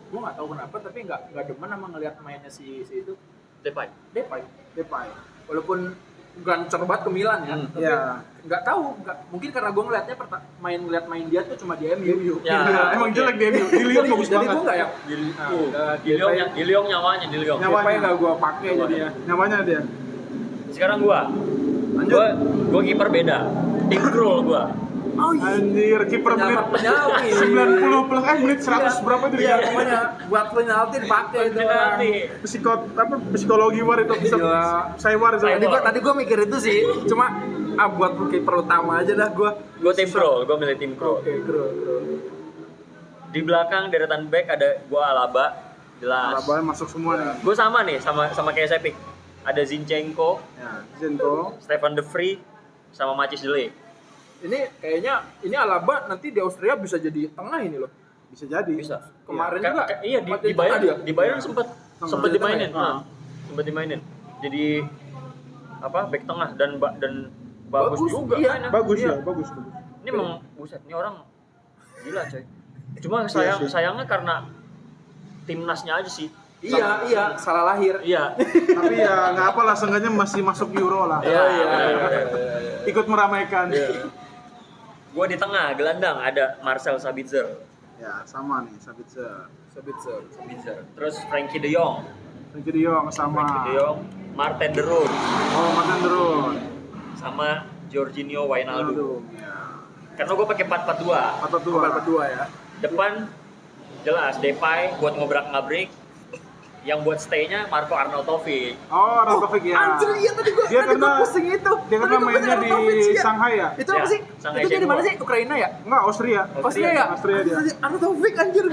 Gue nggak tahu kenapa tapi nggak demen sama ngelihat mainnya si itu Depay. Depay. Depay. Walaupun gacor banget ke Milan ya, tapi Ya. nggak tahu, mungkin karena gue ngelihatnya ngeliat main dia tuh cuma di MU. Ya. Emang jelek dia. Di Lyon bagus Jadi banget. gue nggak yang Di Lyon nyawanya, di Lyon. Nyawa. Depay nggak gue pakai jadinya. Namanya dia. Sekarang gua. Lanjut. Gua kiper beda. Tim Krul gua. Oh iya. Anjir, kiper menit Penalti. 90 plus menit 100 berapa itu Iya, dia? pokoknya buat penalti dipakai itu. Penalti. Psikologi war itu bisa Gila. saya war itu. Tadi gue mikir itu sih, cuma buat kiper utama aja dah gue. Gua tim Krul, gua milih tim Krul. Oke, kru. Di belakang deretan back ada gua Alaba, jelas. Alaba masuk semua nih. Gua sama nih sama kayak Sepik. Ada Zinchenko, Ya, Zenko. Stefan De Vrij, sama Matthijs De Ligt. Ini kayaknya Alaba nanti di Austria bisa jadi tengah ini loh. Bisa jadi. Bisa. Kemarin Iya, juga. Iya, Sempat di jadi tengah dia. Bayern sempet Jadi dimainin. tengah. Sempet dimainin. Jadi back tengah dan bagus juga iya. mainnya. Bagus Iya. ya, bagus. Ini emang buset, ini orang gila coy. Cuma Iya sih. sayangnya karena timnasnya aja sih. Iya, salah lahir. Iya. Tapi ya nggak apalah, seenggaknya masih masuk Euro lah. Iya. Ikut meramaikan. Gua di tengah gelandang ada Marcel Sabitzer. Ya, sama nih, Sabitzer. Sabitzer. Terus Frankie De Jong. Frankie De Jong sama. Frankie De Jong, Martin De Roon, Oh, Martin De Roon. sama Jorginho Wijnaldum. Aduh, ya. Karena gua pakai 4-4-2. Atau Nomor dua. kedua ya. Depan jelas Depay buat ngobrak-ngabrik. Yang buat stay-nya Marco Arnautovic. Oh, Arnautovic ya. Anjir, iya tadi gue pusing itu. Dia karena mainnya di Shanghai ya? Itu apa Ya, sih? Shanghai Itu dia di mana Shenhua. sih? Ukraina ya? Enggak, Austria. Austria ya? Austria dia. Arnautovic anjir.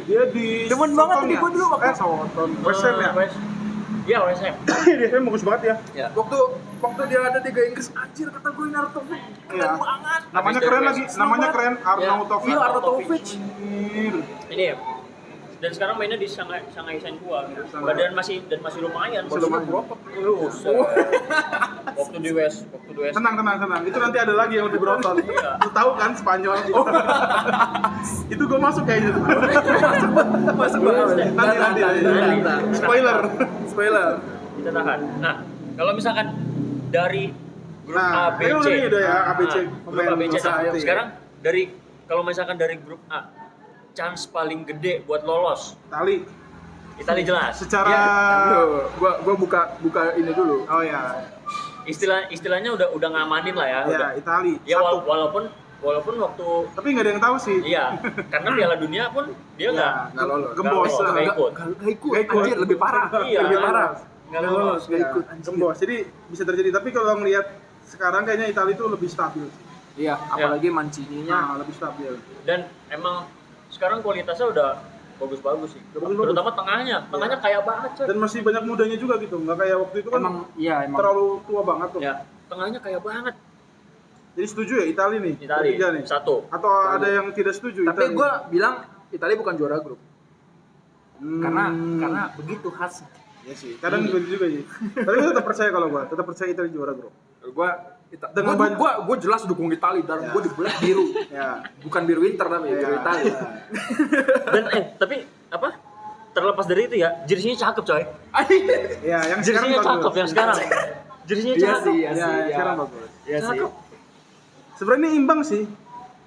Dia di Demen banget Soton tadi ya? gua dulu waktu- Soton. West Ham ya? Iya, WSM. Di FM bagus banget ya. Ya. Waktu dia ada Liga Inggris, anjir kata gue ini Arnautovic keren Iya. banget. Namanya Habis keren itu lagi, West namanya Ham. keren Arnautovic. Iya Arnautovic. Anjir. Ini ya. Dan sekarang mainnya di Shanghai Shenhua. Dan masih lumayan. Masih lumayan. Berapa? Buset. Waktu di West. Tenang. Itu nanti ada lagi yang lebih berotot. Iya. Lu tahu kan Spanyol? Itu gue masuk kayaknya. Masuk banget. Nanti. Spoiler. Kita tahan. Nah, kalau misalkan dari grup Nah, A, B, ini C. udah ya, A, B, C. Grup A, B, C. Pemain Nah, besar. sekarang kalau misalkan dari grup A, chance paling gede buat lolos. Itali jelas. Secara Gua buka ini dulu. oh ya. Istilahnya udah ngamanin lah ya. Ya, Udah. Itali. Ya Satu. walaupun waktu Tapi nggak ada yang tahu sih. iya, karena Piala Dunia pun dia Ya, nggak lolos. Gembos. Nggak ikut. Nggak ikut. Nggak ikut. Anjir lebih parah. Iya. Lebih parah. Nggak lolos. Nggak Ya, ikut, anjir. gembos. Jadi bisa terjadi. Tapi kalau ngelihat sekarang kayaknya Itali itu lebih stabil. Iya, apalagi Mancini-nya. Nah, lebih stabil. Dan emang sekarang kualitasnya udah bagus-bagus sih. Udah bagus-bagus. Terutama tengahnya kaya banget coy. Dan masih banyak mudanya juga gitu. Nggak kayak waktu itu kan Emang terlalu tua banget tuh. Ya, tengahnya kaya banget. Jadi setuju ya Itali nih? Itali Ketiga nih? satu. Atau ada yang tidak setuju? Tapi Itali? gue bilang Italia bukan juara grup. Hmm. Karena begitu khas. Ya sih, kadang begitu juga sih. Tapi gue tetap percaya kalau gue, tetap percaya Itali juara grup. Gue jelas dukung Italia dan Ya. gue di black biru. Ya. Bukan biru Inter tapi Ya. biru Italia. Dan tapi apa? Terlepas dari itu ya, jersinya cakep coy. Ya, yang sekarang Jersinya bagus. cakep yang sekarang. Jersinya Iya cakep. sih, Ya, yang sekarang bagus. Iya sih. Cakep. Sebenarnya imbang sih.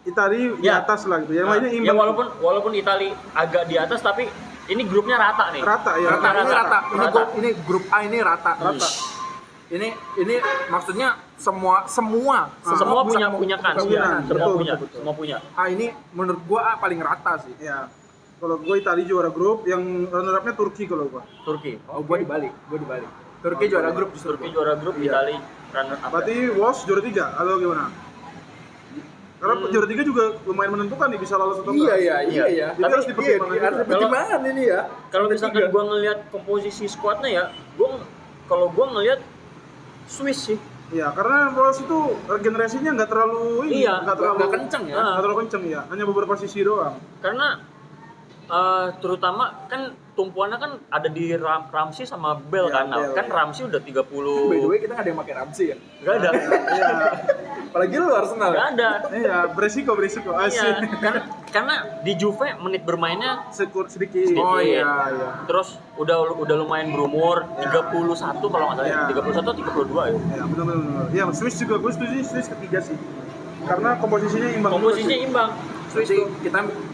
Itali di Ya. atas lah gitu. Yang Nah, lainnya ya imbang. walaupun Itali agak di atas tapi ini grupnya rata nih. Rata ya. Rata. Rata. Ini grup A ini rata. Rata. Ini maksudnya semua punya kans ya. kemungkinan. Betul. Semua punya. A ini menurut gua A paling rata sih. Ya. Kalau gue Itali juara grup, yang runner up-nya Turki kalau gue. Turki. Oh, gua dibalik. Turki juara grup justru. Turki juara grup, Iya. Itali runner up. Berarti WOS juara 3, atau gimana? Karena juara 3 juga lumayan menentukan nih bisa lolos atau enggak. Iya. Jadi harus dipertimbangkan juga. Harus pertimbangan ini ya. Kalau misalkan gua ngelihat komposisi squadnya ya, kalau gua ngelihat Swiss sih. Iya, karena WOS itu regenerasinya nggak terlalu ini, Iya, nggak kenceng ya. nggak terlalu kenceng ya, hanya beberapa sisi doang. Karena terutama kan tumpuannya kan ada di Ramsey sama Bell Iya, kan. Nah, Bell. kan Ramsey udah 30. By the way kita nggak ada yang pakai Ramsey ya. Gak ada. Iya, Apalagi lu Arsenal. Gak ada. iya, beresiko Iya, asik. karena di Juve menit bermainnya Sedikit. Oh sedikit. iya. Terus udah lumayan berumur, 31 kalau nggak salah. Iya. 31 atau 32 ya. Ya, benar. Iya, Swiss juga gue setuju Swiss ketiga sih. Karena komposisinya imbang. juga Komposisinya sih. imbang. Jadi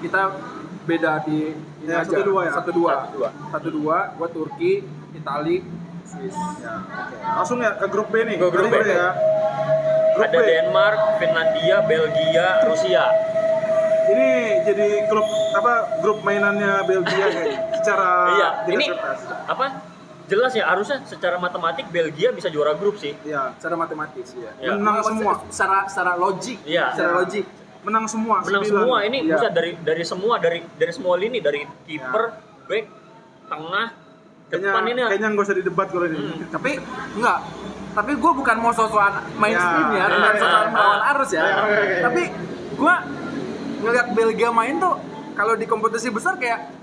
kita beda di ini Ya, aja. 1-2 ya. 1-2. Gua Turki, Itali, Swiss. Ya, oke. Langsung ya ke grup B nih. Ke grup Tadi B. udah ya. Grup Ada B. Denmark, Finlandia, Belgia, Rusia. Ini jadi grup mainannya Belgia kayaknya. Secara Iya, tidak ini cerdas. apa? Jelas ya, harusnya secara matematik Belgia bisa juara grup sih. Iya. Secara matematis ya. Ya. Menang semua. Secara logik. Iya. Secara logik. Menang semua. Menang 9. semua ini Iya. bisa dari semua lini, dari kiper, back, tengah, depan ini. Kayaknya nggak usah didebat kalau ini. Tapi enggak. Tapi gue bukan mau sosokan mainstream Ya. ya, bukan sosokan melawan arus ya. Oke. Tapi gue ngeliat Belgia main tuh kalau di kompetisi besar kayak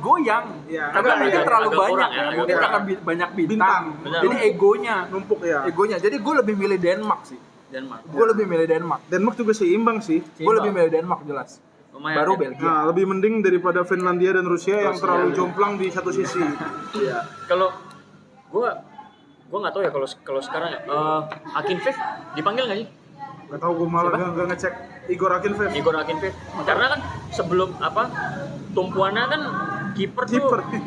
goyang. Iya. Karena Agak- mungkin agak- terlalu agak banyak kurang ya. ya, Mungkin agak karena banyak bintang. Benar. Jadi egonya. Numpuk ya. Jadi gue lebih milih Denmark sih. Denmark. Gue lebih milih Denmark. Denmark juga seimbang sih. Gue lebih milih Denmark jelas. Lumayan. Baru ya. Belgia. Nah, lebih mending daripada Finlandia dan Rusia yang terlalu jomplang di satu sisi. Iya. Kalau gua nggak tahu ya kalau sekarang ya. Akinfeev dipanggil nggak sih? Gak tau gue malah nggak ngecek Igor Akinfeev. Igor Akinfeev. Karena kan sebelum tumpuannya kan kiper Kiper. tuh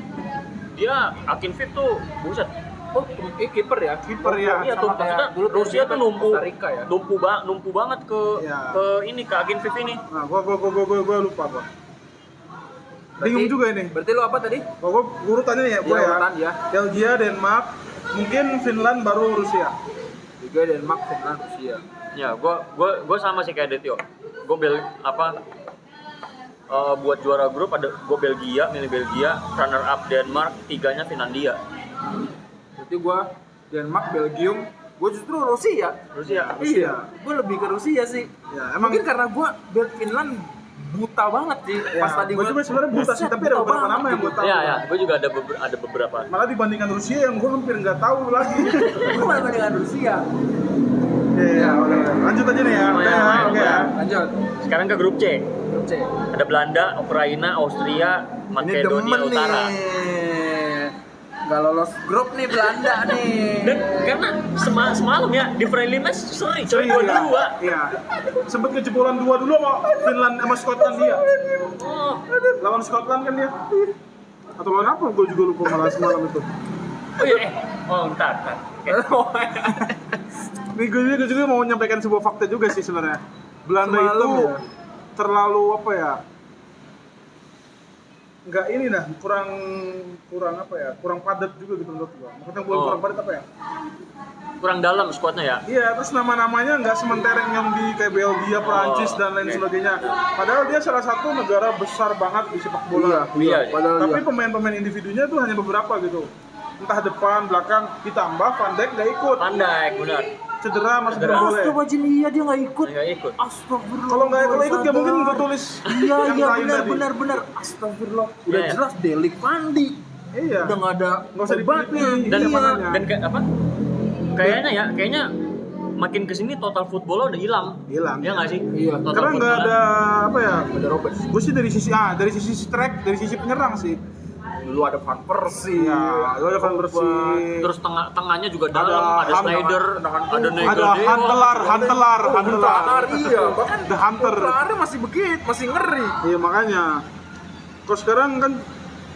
dia Akinfeev tuh buset. Oh, kiper ya. Kiper ya. Iya tuh Sama kayak maksudnya dulu Rusia tuh numpu Costa Rica ya. numpu banget ke Iya. ke Akinfeev ini. Nah, gua lupa gua. Bingung juga ini. Berarti lu apa tadi? Gua urutannya nih ya, gua Iya, ya. urutan ya. Belgia, Denmark, mungkin Finland baru Rusia. Juga Denmark, Finland, Rusia. Ya, gua sama sih kayak Detio. Gua buat juara grup ada gua milih Belgia, runner up Denmark, tiganya Finlandia. Berarti gue Denmark, Belgium, gue justru Rusia. Iya, gue lebih ke Rusia sih. Ya, emang Mungkin karena gue Finland buta banget sih. ya, Pas tadi gue juga sebenarnya buta sih, tapi ada beberapa nama yang gue tahu. Iya, gue juga ada beberapa. Malah dibandingkan Rusia yang gue hampir nggak tahu lagi. Gue malah dengan Rusia. Iya, udah. Lanjut aja nih ya. Udah ya, oke ya. Lanjut. Sekarang ke grup C. Grup C. Ada Belanda, Ukraina, Austria, Makedonia Utara. Gak lolos grup nih Belanda nih. Dan karena semalam ya di friendly match seri coy Iya. 2-2. Iya. Sempet kejebolan 2 dulu sama Finland sama Scotland dia. Oh, Lawan Scotland kan dia. Atau lawan apa? Gue juga lupa malah semalam itu. oh iya. Oh, entar. Nih gue juga mau menyampaikan sebuah fakta juga sih sebenarnya. Belanda Semalam itu ya? terlalu apa ya? Nggak ini dah, kurang apa ya? Kurang padat juga gitu menurut gua. Maksudnya bukan kurang padat apa ya? Kurang dalam squadnya ya. Iya, terus nama-namanya nggak sementereng yang di kayak Belgia, Prancis dan lain sebagainya. Padahal dia salah satu negara besar banget di sepak bola. Iya. Padahal Tapi pemain-pemain individunya tuh hanya beberapa gitu. Entah depan, belakang, ditambah Van Dijk nggak ikut. Pandai, benar. Cedera masih belum boleh. Astagfirullahaladzim, iya dia nggak ikut. Enggak ikut. Astagfirullah. Kalau ikut ya mungkin gue tulis Iya yang lain tadi. benar. Astagfirullah. Udah Iya. jelas Delik Pandi. Iya. Udah nggak ada Nggak usah obatnya. dipilih. Dan Iya. dan kayak apa? Kayaknya makin kesini total football udah hilang. Hilang. Ya nggak sih? Iya. Total Karena nggak football. ada apa ya? Ada Roberts. Gue sih dari sisi strike, dari sisi penyerang sih. Dulu ada Van Persie. Iya, lu ada Van Persie. Terus tengahnya juga dalam, ada Han- Snyder, ada Negro Ada Hantelar. Iya, bahkan The Hunter. Hunter masih begitu, masih ngeri. Iya makanya. Kalau sekarang kan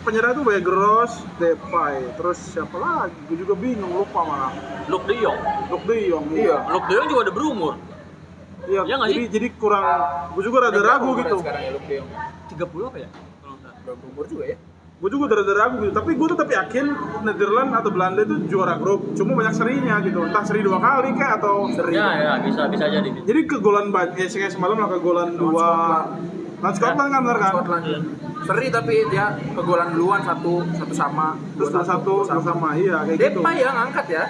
penyerang itu banyak Gross, Depay, terus siapa lagi? Gue juga bingung, lupa malah. Luke De Jong. Luke De Jong. Iya. Luke De Jong juga udah berumur. Iya, Iya nggak jadi kurang. Gue juga rada ragu gitu. Sekarang ya Luke De Jong. 30 apa ya? Kalau nggak salah. Udah berumur juga ya. Gue juga rada ragu gitu. Tapi gue tetap yakin Netherlands atau Belanda itu juara grup. Cuma banyak serinya gitu. Entah seri 2 kali kayak atau seri. Ya, bisa jadi. Jadi kegolan banyak, kayak semalam lah kegolan 2. Lawan Scotland kan bener kan? Scotland. Seri tapi dia kegolan duluan satu sama. Terus 2-1 sama, iya kayak gitu. Depay ya ngangkat ya.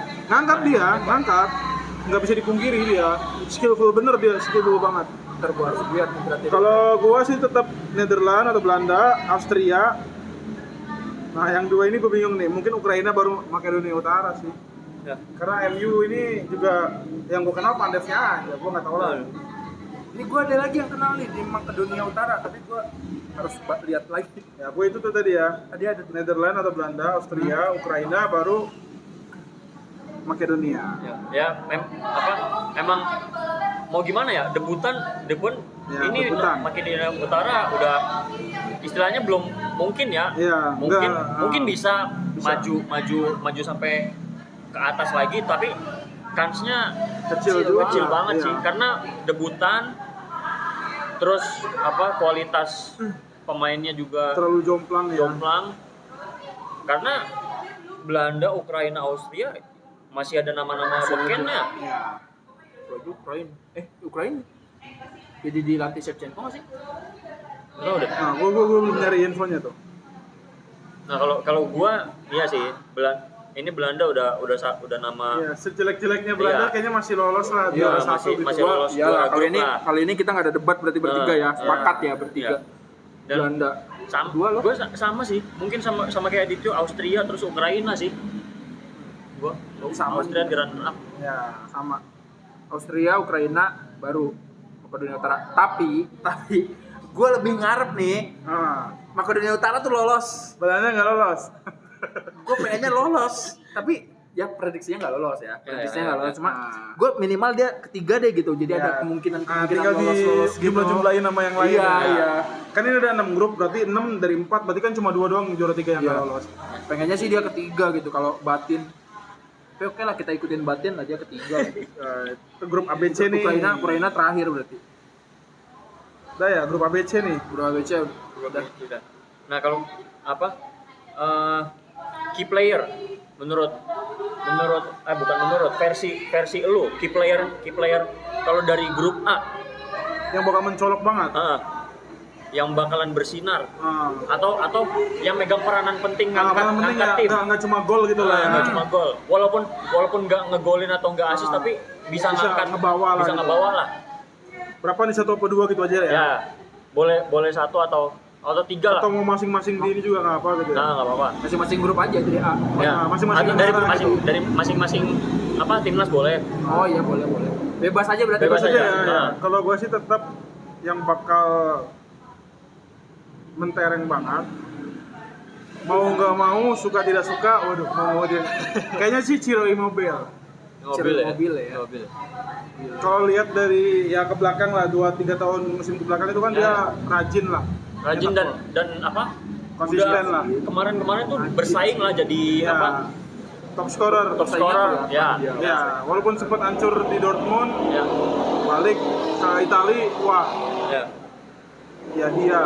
Ngangkat. Nggak bisa dipungkiri dia. Skillful bener dia, skillful banget. Ntar gua harus lihat nih berarti. Kalau gua sih tetap Netherlands atau Belanda, Austria. Nah, yang dua ini gue bingung nih. Mungkin Ukraina baru Makedonia Utara sih. Ya. Karena MU ini juga yang gue kenal Pandevnya aja, gue nggak tahu lah. Ini gua ada lagi yang kenal nih di Makedonia Utara, tapi gua harus lihat lagi. Ya, gue itu tuh tadi ya. Tadi ada Netherlands atau Belanda, Austria, Ukraina, baru Makedonia. Emang mau gimana ya? Debutan Ya, ini debutan. Makedonia Utara udah istilahnya belum mungkin ya. Iya, Mungkin bisa bisa. maju sampai ke atas lagi, tapi kansnya Kecil juga. kecil banget Iya. sih karena debutan terus kualitas pemainnya juga Terlalu jomplang ya. jomplang karena Belanda, Ukraina, Austria masih ada nama-nama bekennya. Iya. Ukraina. Ukraina. Jadi dilatih Shevchenko nggak sih? Nggak tahu deh. Nah, gue belum nyari infonya tuh. Nah kalau gua iya sih Belanda udah nama Iya, sejelek-jeleknya Belanda Iya. kayaknya masih lolos lah Iya, juara satu gitu. masih lolos. Ya Juara kali grup ini lah. kali ini kita nggak ada debat berarti bertiga ya. Sepakat ya bertiga. Iya. Dan Belanda. sama Dua loh. gua sama sih mungkin sama kayak Adityo, Austria terus Ukraina sih gua Sama Austria juga. runner up. Ya, sama. Austria, Ukraina, baru Makedonia Utara. Tapi gue lebih ngarep nih Ah, Makedonia Utara tuh lolos. Belanda nggak lolos. Gue pengennya lolos, tapi ya prediksinya nggak lolos ya. Prediksinya nggak lolos. Cuma Ah. gue minimal dia ketiga deh gitu. Jadi Ya. ada kemungkinan Tinggal di lolos gitu. jumlah-jumlahin nama yang lain. Iya, ya. iya. Kan ini ada 6 grup, berarti 6 dari 4, berarti kan cuma 2 doang juara 3 yang Iya. nggak lolos. Pengennya sih dia ketiga gitu kalau batin. Tapi oke lah kita ikutin batin lah dia ketiga. Itu grup ABC nih. Ukraina terakhir berarti. Udah ya, grup ABC nih. Udah ABC Udah. Nah kalau key player menurut versi elu key player kalau dari grup A Yang bakal mencolok banget. yang bakalan bersinar Ah. atau yang megang peranan penting Nah, paling penting ngangkat ya, tim. nggak cuma gol gitu lah ya. Nggak cuma gol. Walaupun nggak ngegolin atau nggak assist tapi bisa ngangkat, ngebawa lah bisa gitu. ngebawa lah. Berapa nih, 1 atau 2 gitu aja ya? Ya, boleh 1 atau 3 lah. Atau mau masing-masing di ini juga nggak apa gitu ya? Nah, nggak apa-apa. Masing-masing grup aja jadi A. Ya, Nah, masing-masing atau dari negara gitu. dari masing-masing timnas boleh. Oh iya boleh. Bebas aja berarti. Bebas Aja aja. ya, ya. Nah. Kalau gue sih tetap yang bakal mentereng banget. Mau nggak mau, suka tidak suka, waduh, mau dia. Kayaknya sih Ciro Immobile. Mobil ya. Mobil. Kalau lihat dari ya ke belakang lah, 2-3 tahun musim ke belakang itu kan dia rajin lah. Rajin dan apa? Konsisten udah lah. Kemarin tuh bersaing lah jadi Ya, apa? top scorer. Top scorer. Ya. Ya, walaupun sempat hancur di Dortmund, Ya. balik ke Italia, wah, Ya. ya dia.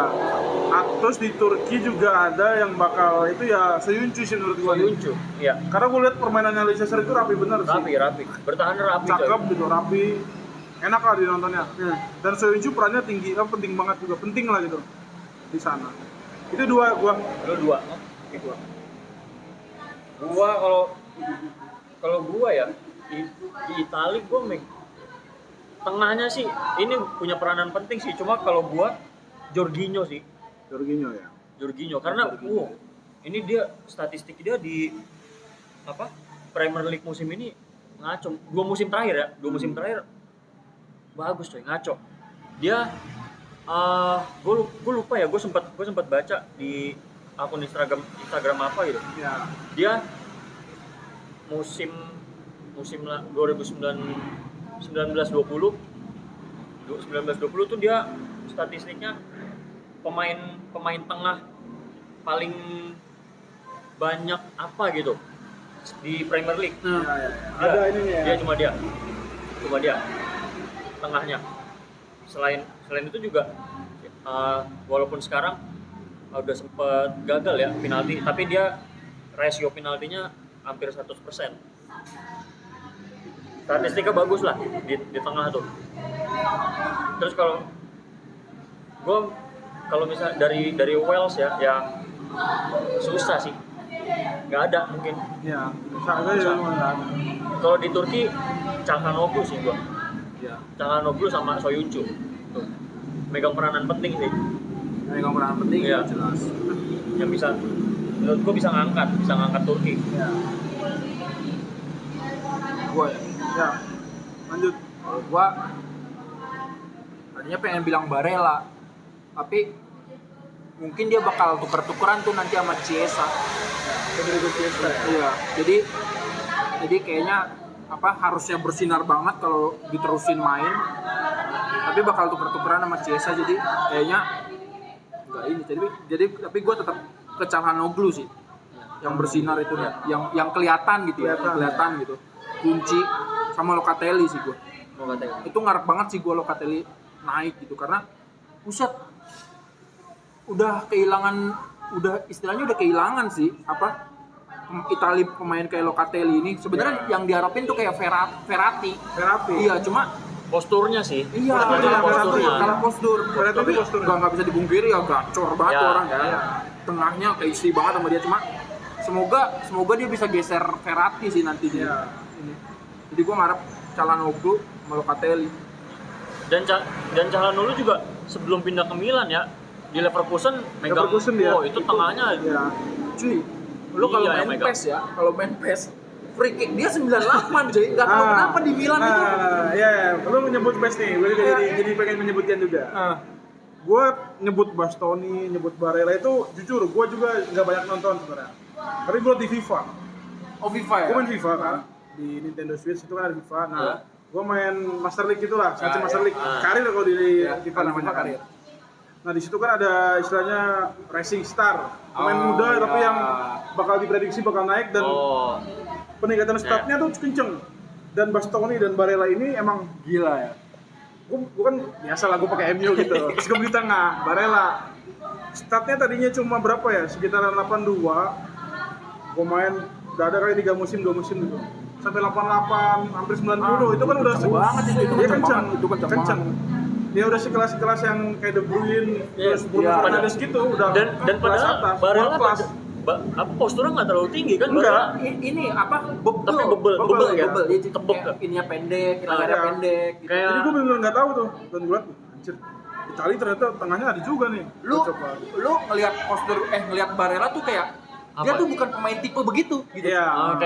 Terus di Turki juga ada yang bakal itu ya Soyuncu sih menurut gua. Soyuncu. Ya. Karena gua lihat permainannya Leicester itu rapi bener sih. Rapi. Bertahan rapi. Cakep coy. gitu, rapi. Enak lah dinontonnya. Dan Soyuncu perannya tinggi, penting banget juga, penting lah gitu di sana. Itu 2 gua. Lu 2. Gua kalau gua ya di Itali gua tengahnya sih ini punya peranan penting sih. Cuma kalau gua Jorginho sih. Jorginho karena ini dia statistik dia di apa? Premier League musim ini ngaco. 2 musim terakhir bagus coy, ngaco. Dia gue lupa ya, gue sempat baca di akun Instagram apa gitu. Ya. Dia musim 1920 tuh dia statistiknya pemain tengah paling banyak apa gitu di Premier League. Ada ini ya. Dia cuma dia tengahnya. Selain itu juga walaupun sekarang udah sempet gagal ya penalti, tapi dia rasio penaltinya hampir 100%. Statistiknya bagus lah di tengah tuh. Terus kalau misalnya dari Wales ya susah sih, nggak ada mungkin. Ya, susah. Kalau di Turki Çalhanoğlu sih gua. Ya. Çalhanoğlu sama Soyuncu tuh megang peranan penting sih. Megang peranan penting Iya. jelas. Yang bisa menurut gua bisa ngangkat Turki. Ya. Gua ya. Ya. Lanjut. Kalau gua tadinya pengen bilang Barella, tapi mungkin dia bakal tuker-tukeran tuh nanti sama Chiesa. Rodrigo Chiesa. Iya. Jadi kayaknya harusnya bersinar banget kalau diterusin main. Tapi bakal tuker-tukeran sama Chiesa, jadi kayaknya enggak ini. Tapi gua tetap ke Çalhanoğlu sih. Yang bersinar itu yang kelihatan gitu ya, kelihatan gitu. Kunci sama Locatelli sih gua. Itu ngarep banget sih gua Locatelli naik gitu karena buset istilahnya udah kehilangan sih Italia pemain kayak Locatelli ini. Sebenarnya yang diharapin tuh kayak Verratti. Iya, cuma Posturnya sih. iya, kalah postur. Tapi nggak bisa dibungkiri ya, gacor banget tuh orang ya. Tengahnya keisi banget sama dia, cuma semoga dia bisa geser Verratti sih nantinya. Jadi gua ngarep Çalhanoğlu sama Locatelli. Dan Çalhanoğlu juga sebelum pindah ke Milan ya di Leverkusen megang dia. itu tengahnya. Ya. Cuy, lu kalau Iya, main yang PES free kick dia 98 cuy. Enggak tahu kenapa di Milan itu. Ya, lu menyebut PES nih, gue jadi pengen menyebutkan juga. Gue nyebut Bastoni, nyebut Barella itu jujur, gue juga nggak banyak nonton sebenarnya. Tapi gue di FIFA. Oh, FIFA ya? Gue main FIFA kan, di Nintendo Switch itu kan ada FIFA. Nah, gue main Master League itulah, semacam Master League. Karir kalau di FIFA namanya karir. Nah, di situ kan ada istilahnya Racing Star, pemain muda tapi yang bakal diprediksi bakal naik dan peningkatan statnya tuh kenceng. Dan Bastoni dan Barella ini emang gila ya. Gue kan biasa lah gue pakai MU gitu. Terus gue di tengah Barella. Statnya tadinya cuma berapa ya? Sekitaran 82. Gue main udah ada kali 3 musim, 2 musim gitu. Sampai 88, hampir 90. Itu kan udah banget itu dia kenceng. itu kenceng. dia udah sekelas-kelas yang kayak De Bruyne, Iya, terus Bruno iya. Fernandes gitu, udah Dan kelas padahal atas, Barella world class. apa posturnya nggak terlalu tinggi kan? Enggak. Barella? Ini apa? Bebel. Tapi bebel ya. Bebel. Dia Tebek kayak kan? ininya pendek, lengannya iya. pendek. Gitu. Kayak Jadi gue bener-bener nggak tahu tuh, dan gue liat, anjir, Itali ternyata tengahnya ada juga nih. Lu ngelihat postur ngelihat Barella tuh kayak dia Apa? tuh bukan pemain tipe begitu gitu. Iya.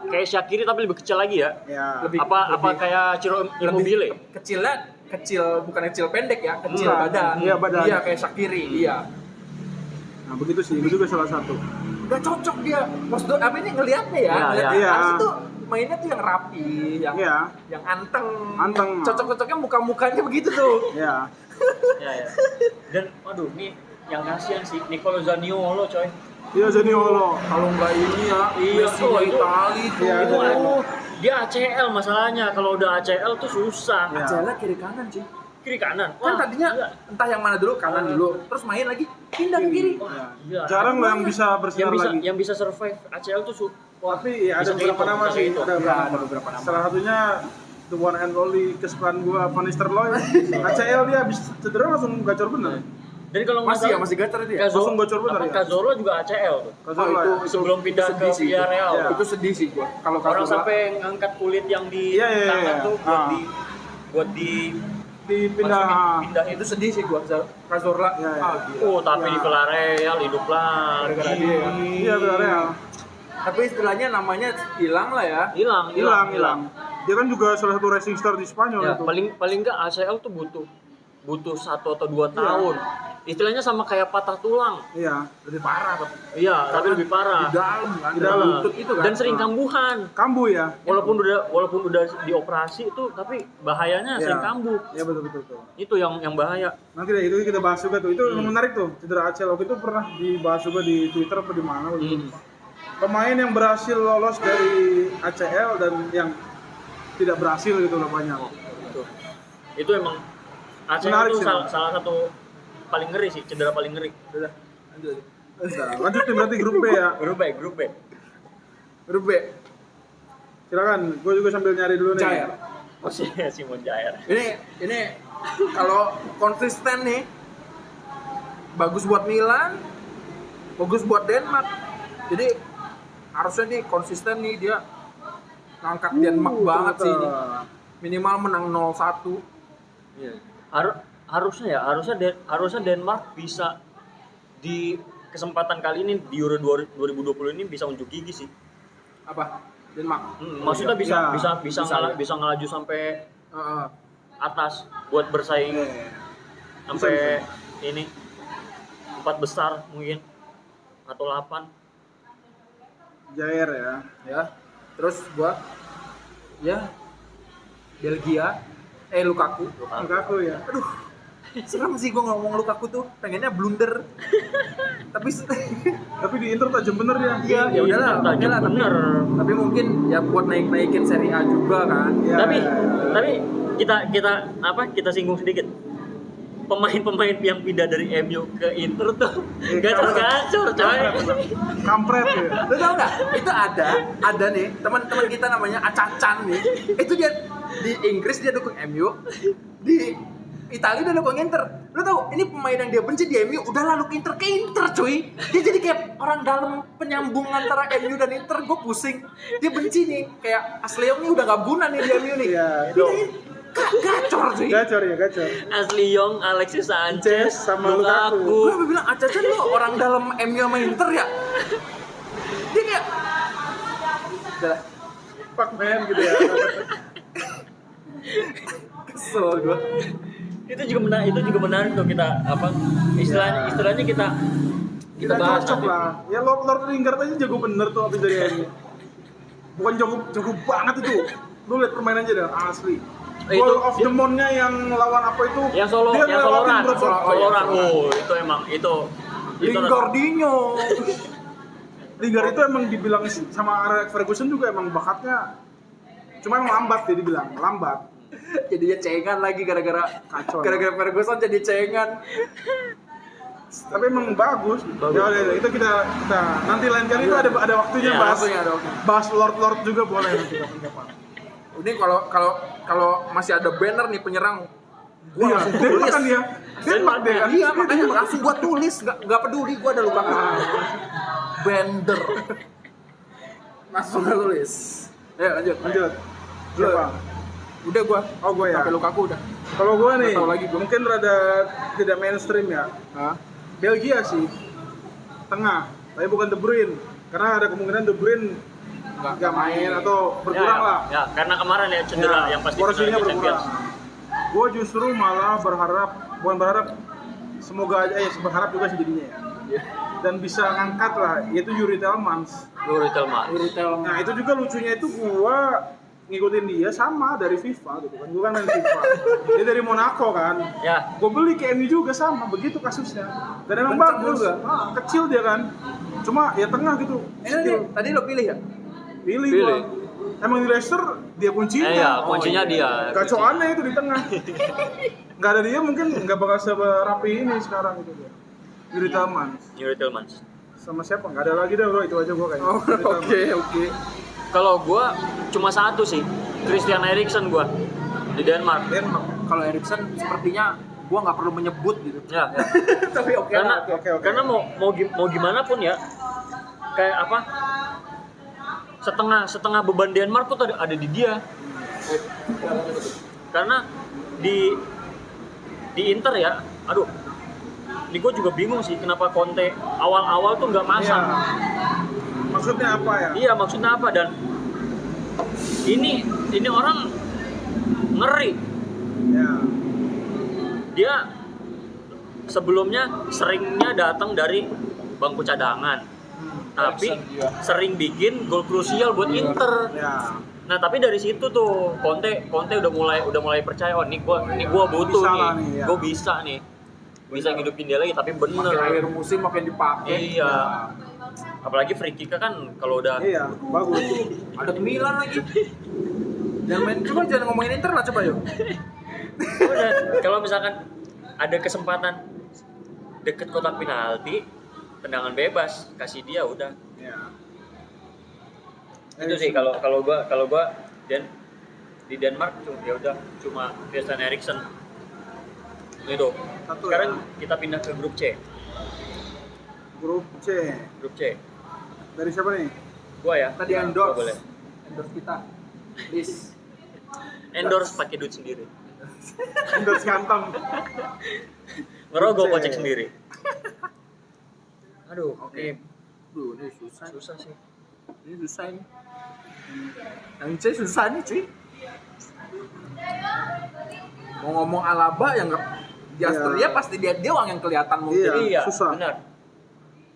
kayak Shaqiri tapi lebih kecil lagi ya. Iya. Apa kayak Ciro Immobile? Kecil bukan kecil pendek ya, kecil Enggak. badan. Iya, badan. Iya kayak Shaqiri, iya. Nah begitu sih, itu juga salah satu. Udah cocok dia. Postur apa ini ngelihatnya ya? Iya, Ngeliat iya. Harus tuh mainnya tuh yang rapi, Iya. yang anteng. Anteng. Cocok-cocoknya muka-mukanya begitu tuh. Iya. Ya. Dan aduh nih yang kasihan sih Nicolo Zaniolo coy. Iya Zaniolo. Kalau nggak ini ya, Messi tuh, Itali tuh. Iya, itu iya. dia ACL masalahnya. Kalau udah ACL tuh susah. Iya. Jalan kiri kanan sih. Kiri kanan. Kan Wah, tadinya gila. entah yang mana dulu, kanan dulu, terus main lagi pindah ke kiri. Wah, gila. Jarang loh yang bisa yang bersinar bisa lagi. yang bisa survive ACL tuh Tapi ya ada bisa beberapa kehitung, nama bisa sih. kehitung. Ada Iya, ada beberapa nama. Salah satunya the one and only kesukaan gua Van Nistelrooy. ACL dia habis cedera langsung gacor bener. Dan kalau nggak Masih ya, salah, masih gacor itu ya? Langsung bocor bener ya? Cazorla juga ACL tuh. Cazorla Oh, ya. Sebelum pindah ke sedih sih. Villarreal. Iya. Itu sedih sih gua. Kalau Orang Cazorla- sampai ngangkat kulit yang di Iya, iya, tangan iya. tuh Ah. buat di Dipindah. pindahin. itu sedih sih gua. Cazorla. Iya, iya. Gila. Tapi di Villarreal hidup Gara-gara lagi. dia ya. Iya Villarreal. Tapi istilahnya namanya hilang lah ya. Hilang. Dia kan juga salah satu racing star di Spanyol Ya, itu. paling nggak ACL tuh butuh 1 atau 2 tahun. Istilahnya sama kayak patah tulang. Iya, lebih parah tapi. Iya, tapi lebih parah. Di dalam kan. Di dalam. Lutut itu kan. Dan sering kambuhan. Kambuh ya. Walaupun udah dioperasi itu tapi bahayanya sering kambuh. Iya betul. Itu yang bahaya. Nanti deh itu kita bahas juga tuh. Itu menarik tuh. Cedera ACL waktu itu pernah dibahas juga di Twitter apa di mana waktu itu. Pemain yang berhasil lolos dari ACL dan yang tidak berhasil gitu loh banyak. Itu emang ACL Menarik itu sih, salah satu paling ngeri sih, cedera paling ngeri. Udah, lanjut. Nah, lanjut nih berarti grup B ya. Grup B. Grup B. Silakan, gue juga sambil nyari dulu nih. Jair. Oh Simon Jair. Ini kalau konsisten nih bagus buat Milan, bagus buat Denmark. Jadi harusnya nih konsisten nih dia ngangkat Denmark banget sih ini. Minimal menang 0-1. Iya. Harusnya Denmark bisa di kesempatan kali ini di Euro 2020 ini bisa unjuk gigi sih. Apa? Denmark. Maksudnya Iya. bisa ngelaju sampai Heeh. atas buat bersaing sampai ini 4 besar mungkin atau 8. Jair ya. Ya. Terus gua ya Belgia Lukaku. Lukaku ya. Aduh, serem sih gua ngomong Lukaku tuh, pengennya blunder. Tapi di Inter tajam bener dia. Iya, ya udahlah, tajam tapi- bener. Tapi mungkin ya buat naik-naikin Serie A juga kan. Iya. Tapi kita singgung sedikit. Pemain-pemain yang pindah dari MU ke Inter tuh gacor coy. Kampret ya. Lu tau nggak? Itu ada nih teman-teman kita namanya Acacan nih. Itu dia di Inggris dia dukung MU, di Italia dia dukung Inter. Lu tau? Ini pemain yang dia benci di MU udah lalu ke Inter cuy. Dia jadi kayak orang dalam penyambung antara MU dan Inter. Gue pusing. Dia benci nih kayak Asleong nih udah gak guna nih di MU nih. Iya. Pindahin. Gacor cuy. Gacor ya, gacor. Asli Young, Alexis Sanchez, sama Gue Lukaku. sampe bilang Acacan lu orang dalam MU sama Inter ya. Dia kayak udah lah. Fuck man gitu ya. Kesel gue. Itu juga menarik tuh kita istilahnya kita Kita bahas cocok nanti. lah. Ya Lord Lingard aja jago bener tuh habis dari MU. Bukan jago banget itu. Lu lihat permainannya dah asli. Itu- Goal of the Month-nya yang lawan apa itu? Yang Solo, dia yang ngelewatin Soloran, berapa- Soloran. Oh, itu emang itu Lingardinho. Lingard itu emang dibilang sama Alex Ferguson juga emang bakatnya. Cuma emang lambat dia dibilang, lambat. Jadinya cengan lagi gara-gara Kacau. gara-gara Ferguson jadi cengan. Tapi emang bagus. Ya, itu kita nanti lain kali itu ada waktunya Iya, bahas. waktunya ada waktunya. Bahas Lord juga boleh nanti kapan-kapan. Ini kalau masih ada banner nih penyerang Gua Iya, langsung Denmark tulis. kan dia. Denmark dia kan. Iya, makanya langsung gua tulis, nggak peduli gua ada Lukaku. Bender. Langsung gua tulis. Ya lanjut. Lanjut. Siapa? Udah gua. Oh, gua ya. Sampai Lukaku udah. Kalau gue nih, Nggak tahu lagi gua. mungkin rada tidak mainstream ya. Hah? Belgia sih, tengah, tapi bukan De Bruyne. Karena ada kemungkinan De Bruyne nggak main atau berkurang lah. Ya, karena kemarin ya cedera yang pasti porsinya berkurang. Gue justru malah bukan berharap, semoga aja ya berharap juga sih jadinya ya. Dan bisa ngangkat lah, yaitu Yuri Tielemans. Yuri Tielemans. Nah itu juga lucunya itu gue ngikutin dia sama dari FIFA gitu kan. Gue kan main FIFA. Dia dari Monaco kan. Ya, Gue beli ke MU juga sama, begitu kasusnya. Dan emang Kenceng bagus, juga. kecil dia kan. Cuma ya tengah gitu. Ini tadi lo pilih ya? Pilih Pilih. gua. Emang di Leicester dia kuncinya. iya, kuncinya iya. dia. Gacoannya itu di tengah. Nggak ada dia mungkin nggak bakal seberapi ini sekarang itu dia. Yuri Tielemans. Yuri Tielemans. Sama siapa? Nggak ada lagi dah bro, itu aja gua kayaknya. Oh, Yuri Tielemans. oke. Kalau gua cuma satu sih, Christian Eriksen gua di Denmark. Denmark. Kalau Erikson sepertinya gua nggak perlu menyebut gitu. Ya, ya. Tapi oke Karena lah. oke. karena mau gimana pun ya, kayak apa? Setengah beban Denmark tuh ada di dia. Karena di Inter ya, aduh. Ini gue juga bingung sih kenapa Conte awal-awal tuh nggak masang. Iya. Maksudnya apa ya? Iya, maksudnya apa? Dan ini orang ngeri. Ya. Dia sebelumnya seringnya datang dari bangku cadangan. Tapi sering bikin gol krusial buat Inter. Ya. Nah, tapi dari situ tuh Conte udah mulai percaya, oh ini gua butuh Bisa nih. lah nih, ya. Gua bisa nih. Bisa ngidupin dia lagi, tapi Makin bener. akhir musim makin dipakai. Iya. Apalagi free kick kan kalau udah Iya, bagus. Ada Milan lagi. Jangan main, coba jangan ngomongin Inter lah coba yuk. udah, kalau misalkan ada kesempatan deket kotak penalti, tendangan bebas, kasih dia udah. Ya. Itu sih kalau gua dan di Denmark tuh ya udah cuma Christian Eriksen. Itu. Satu Sekarang ya. kita pindah ke grup C. Grup C. Grup C. Dari siapa nih? Gua ya. Tadi Gua endorse. boleh. Endorse kita. Please. Endorse pakai duit sendiri. Endorse kantong. Ngerogoh C. kocek sendiri. Aduh, Oke. ini Duh, ini susah. susah sih. Ini susah ini. Yang C susah nih cuy. Mau ngomong Alaba yang nggak di Iya. Austria pasti dia doang yang kelihatan mungkin. Iya. Iya, susah. benar.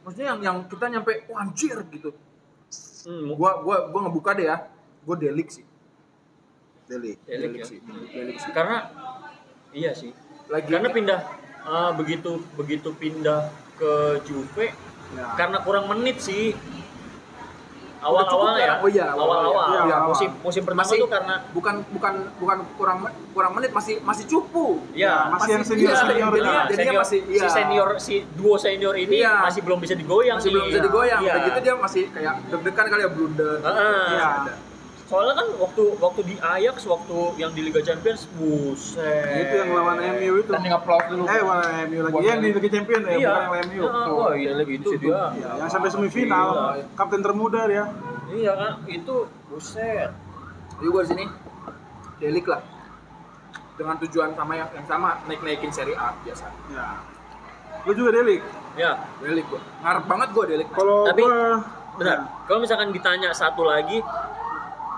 Maksudnya yang kita nyampe wah anjir gitu. Hmm, Gua ngebuka deh ya. Gua Delik sih. Delik. Delik ya. sih. Delik sih. Karena iya sih. Lagi Karena pindah begitu pindah ke Juve Ya. karena kurang menit sih. Awal-awal cukup ya. kan? Oh iya, awal-awal. iya, Ya, awal. musim pertama masih tuh karena bukan kurang menit masih cupu. ya Masih yang Masih- senior-senior iya, lah. jadinya masih iya. si duo senior ini Iya. masih belum bisa digoyang masih belum bisa digoyang. Iya. Kayak gitu dia masih kayak deg-degan kali ya blunder. Heeh. Iya. Soalnya kan waktu di Ajax waktu yang di Liga Champions, buset. Itu yang lawan MU itu. Standing applause dulu. Lawan MU lagi. Buat Yang di Liga Champion ya, Iya. bukan yang MU. Wah, iya lagi itu Situ. dia. Ya, yang sampai semifinal, Gila. kapten termuda dia. Iya kan, itu buset. Jadi gua di sini Delik lah. Dengan tujuan sama yang sama naik-naikin Serie A biasa. Ya. Gue juga Delik. Ya, Delik gua. Ngarep banget gua Delik. Kalau Tapi, gua benar. Kalau misalkan ditanya satu lagi,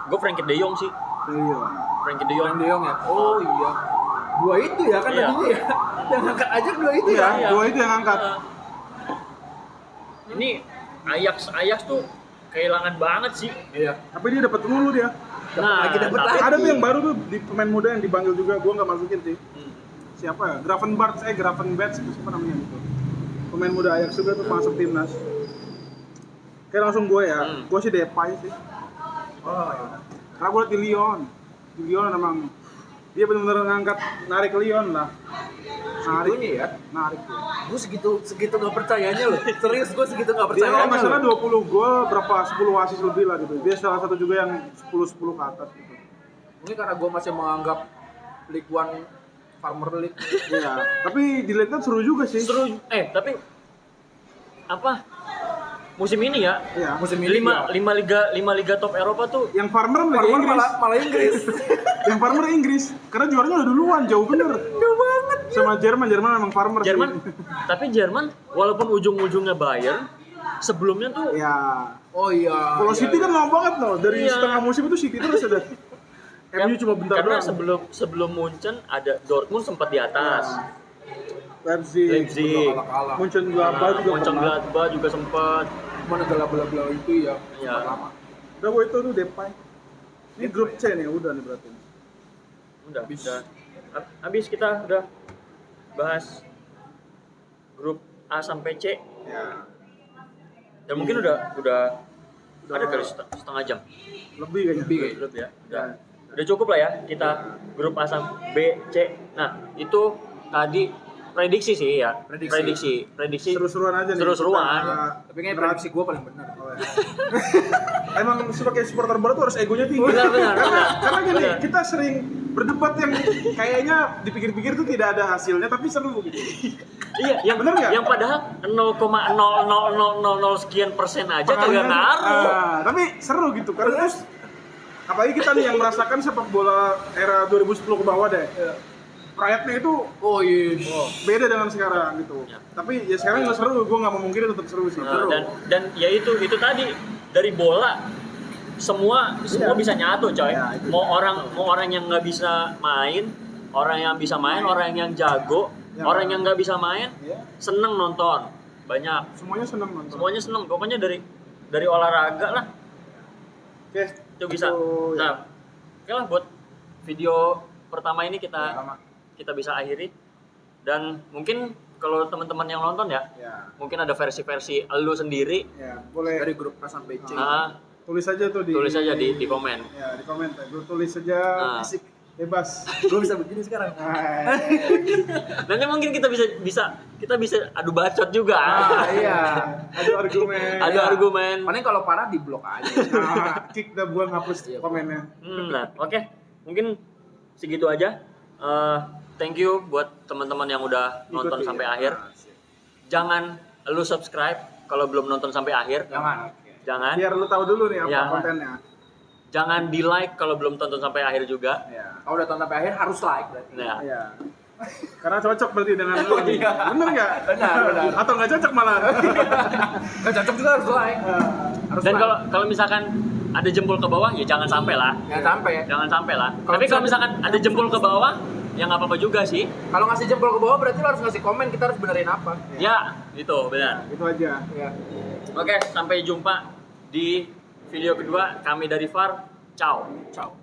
gue Frenkie de Jong sih. Iya. Frenkie de Jong. Orang De Jong ya. Oh iya. Dua itu ya kan Iya. tadinya ya. Yang angkat aja dua itu Iya, ya. dua itu yang angkat. Ini Ajax tuh kehilangan banget sih. Iya. Tapi dia dapat mulu dia. Nah, lagi dapet tapi- lagi. Ada tuh yang baru tuh di pemain muda yang dipanggil juga, gua nggak masukin sih. Hmm. Siapa ya? Gravenberch itu siapa namanya gitu. Pemain muda Ajax juga tuh masuk timnas. Kayak langsung gue ya, Hmm. gue sih Depay sih. Oh iya. Karena gue liat di Lyon. Di Lyon emang dia benar-benar ngangkat, narik Lyon lah. Narik, Segitunya ya. narik dia. Gue segitu nggak percayanya loh. Serius gue segitu nggak Dia kalau percayanya. nggak salah loh. 20 gol, berapa 10 assist lebih lah gitu. Dia salah satu juga yang 10 ke atas gitu. Ini karena gue masih menganggap League One Farmer League. Iya. Tapi dilihat seru juga sih. Seru. Tapi apa? Musim ini ya. Iya. Musim ini lima liga top Eropa tuh Yang farmer Liga Farmer Inggris. malah Inggris. Yang farmer Inggris. Karena juaranya udah duluan, jauh bener. Jauh banget. Sama Jerman memang farmer. Jerman, sih. tapi Jerman walaupun ujung-ujungnya Bayern, sebelumnya tuh Ya. Oh iya. Kalau City kan lama banget loh. Dari Iya. setengah musim itu City terus ada. MU cuma bentar karena doang. sebelum Munchen ada Dortmund sempat di atas. Leipzig. Kalah. Mönchengladbach juga pernah. Mönchengladbach juga sempat. Mana gelap-gelap itu ya. Ya. Lama. Udah gua itu tuh Depay. Ini grup C nih, udah nih berarti. Udah. Habis kita udah bahas grup A sampai C. Ya. Dan mungkin udah ada kali setengah jam. Lebih kayaknya. Lebih kayaknya. Grup ya. Udah cukup lah ya kita grup A sampai B, C. Nah, itu tadi prediksi sih ya. Prediksi. Seru-seruan aja nih. Seru-seruan. Tapi kayaknya prediksi gue paling benar. Emang sebagai supporter bola tuh harus egonya tinggi. Benar. Karena gini, Benar. kita sering berdebat yang kayaknya dipikir-pikir tuh tidak ada hasilnya tapi seru gitu. Iya, yang Bener nggak? Yang padahal 0,0000 sekian persen aja kagak ngaruh. Tapi seru gitu karena terus apalagi kita nih yang merasakan sepak bola era 2010 ke bawah deh. Rakyatnya itu Oh iya. beda dengan sekarang gitu. Ya. Tapi ya sekarang nggak seru, gue nggak memungkiri tetap seru sih. Nah, Seru. dan ya itu tadi dari bola semua bisa nyatu coy. Ya, itu. Mau orang yang nggak bisa main, orang yang bisa main, orang yang jago, Ya. orang yang nggak bisa main, Ya. seneng nonton. Banyak. Semuanya seneng nonton. Semuanya seneng. Pokoknya dari olahraga lah Oke, itu bisa. Itu, ya. Nah, oke lah buat video pertama ini Pertama. kita bisa akhiri. Dan mungkin kalau teman-teman yang nonton ya, Ya. mungkin ada versi-versi lu sendiri. Ya, boleh Dari grup A sampai C. tulis aja tuh di Tulis aja di komen. Ya, di komentar. Gue tulis saja Nah. bebas. Gue bisa begini sekarang. Nanti mungkin kita bisa adu bacot juga. Iya, ada argumen. Ada argumen. Paling kalau parah di blok aja. Nah, kick dah buang hapus komennya. Nah, oke. Mungkin segitu aja. Thank you buat teman-teman yang udah nonton Ikuti, sampai ya. akhir. Jangan lu subscribe kalau belum nonton sampai akhir. Jangan. Biar lu tahu dulu nih apa Ya. kontennya. Jangan di like kalau belum tonton sampai akhir juga. Ya. Kalau udah tonton sampai akhir harus like berarti. Nah, Iya. Karena cocok berarti dengan lu. Iya. Bener nggak? Benar. Atau nggak cocok malah? Nggak cocok juga harus like. Harus dan like. kalau misalkan ada jempol ke bawah ya jangan sampai lah. Jangan sampai ya. Jangan sampai lah. Kalau Tapi kalau misalkan- misalkan ada jempol ke bawah ya nggak apa-apa juga sih. Kalau ngasih jempol ke bawah berarti lo harus ngasih komen kita harus benerin apa. Ya, gitu, benar. Itu aja. Ya. Oke, sampai jumpa di video kedua kami dari VAR. Ciao. Ciao.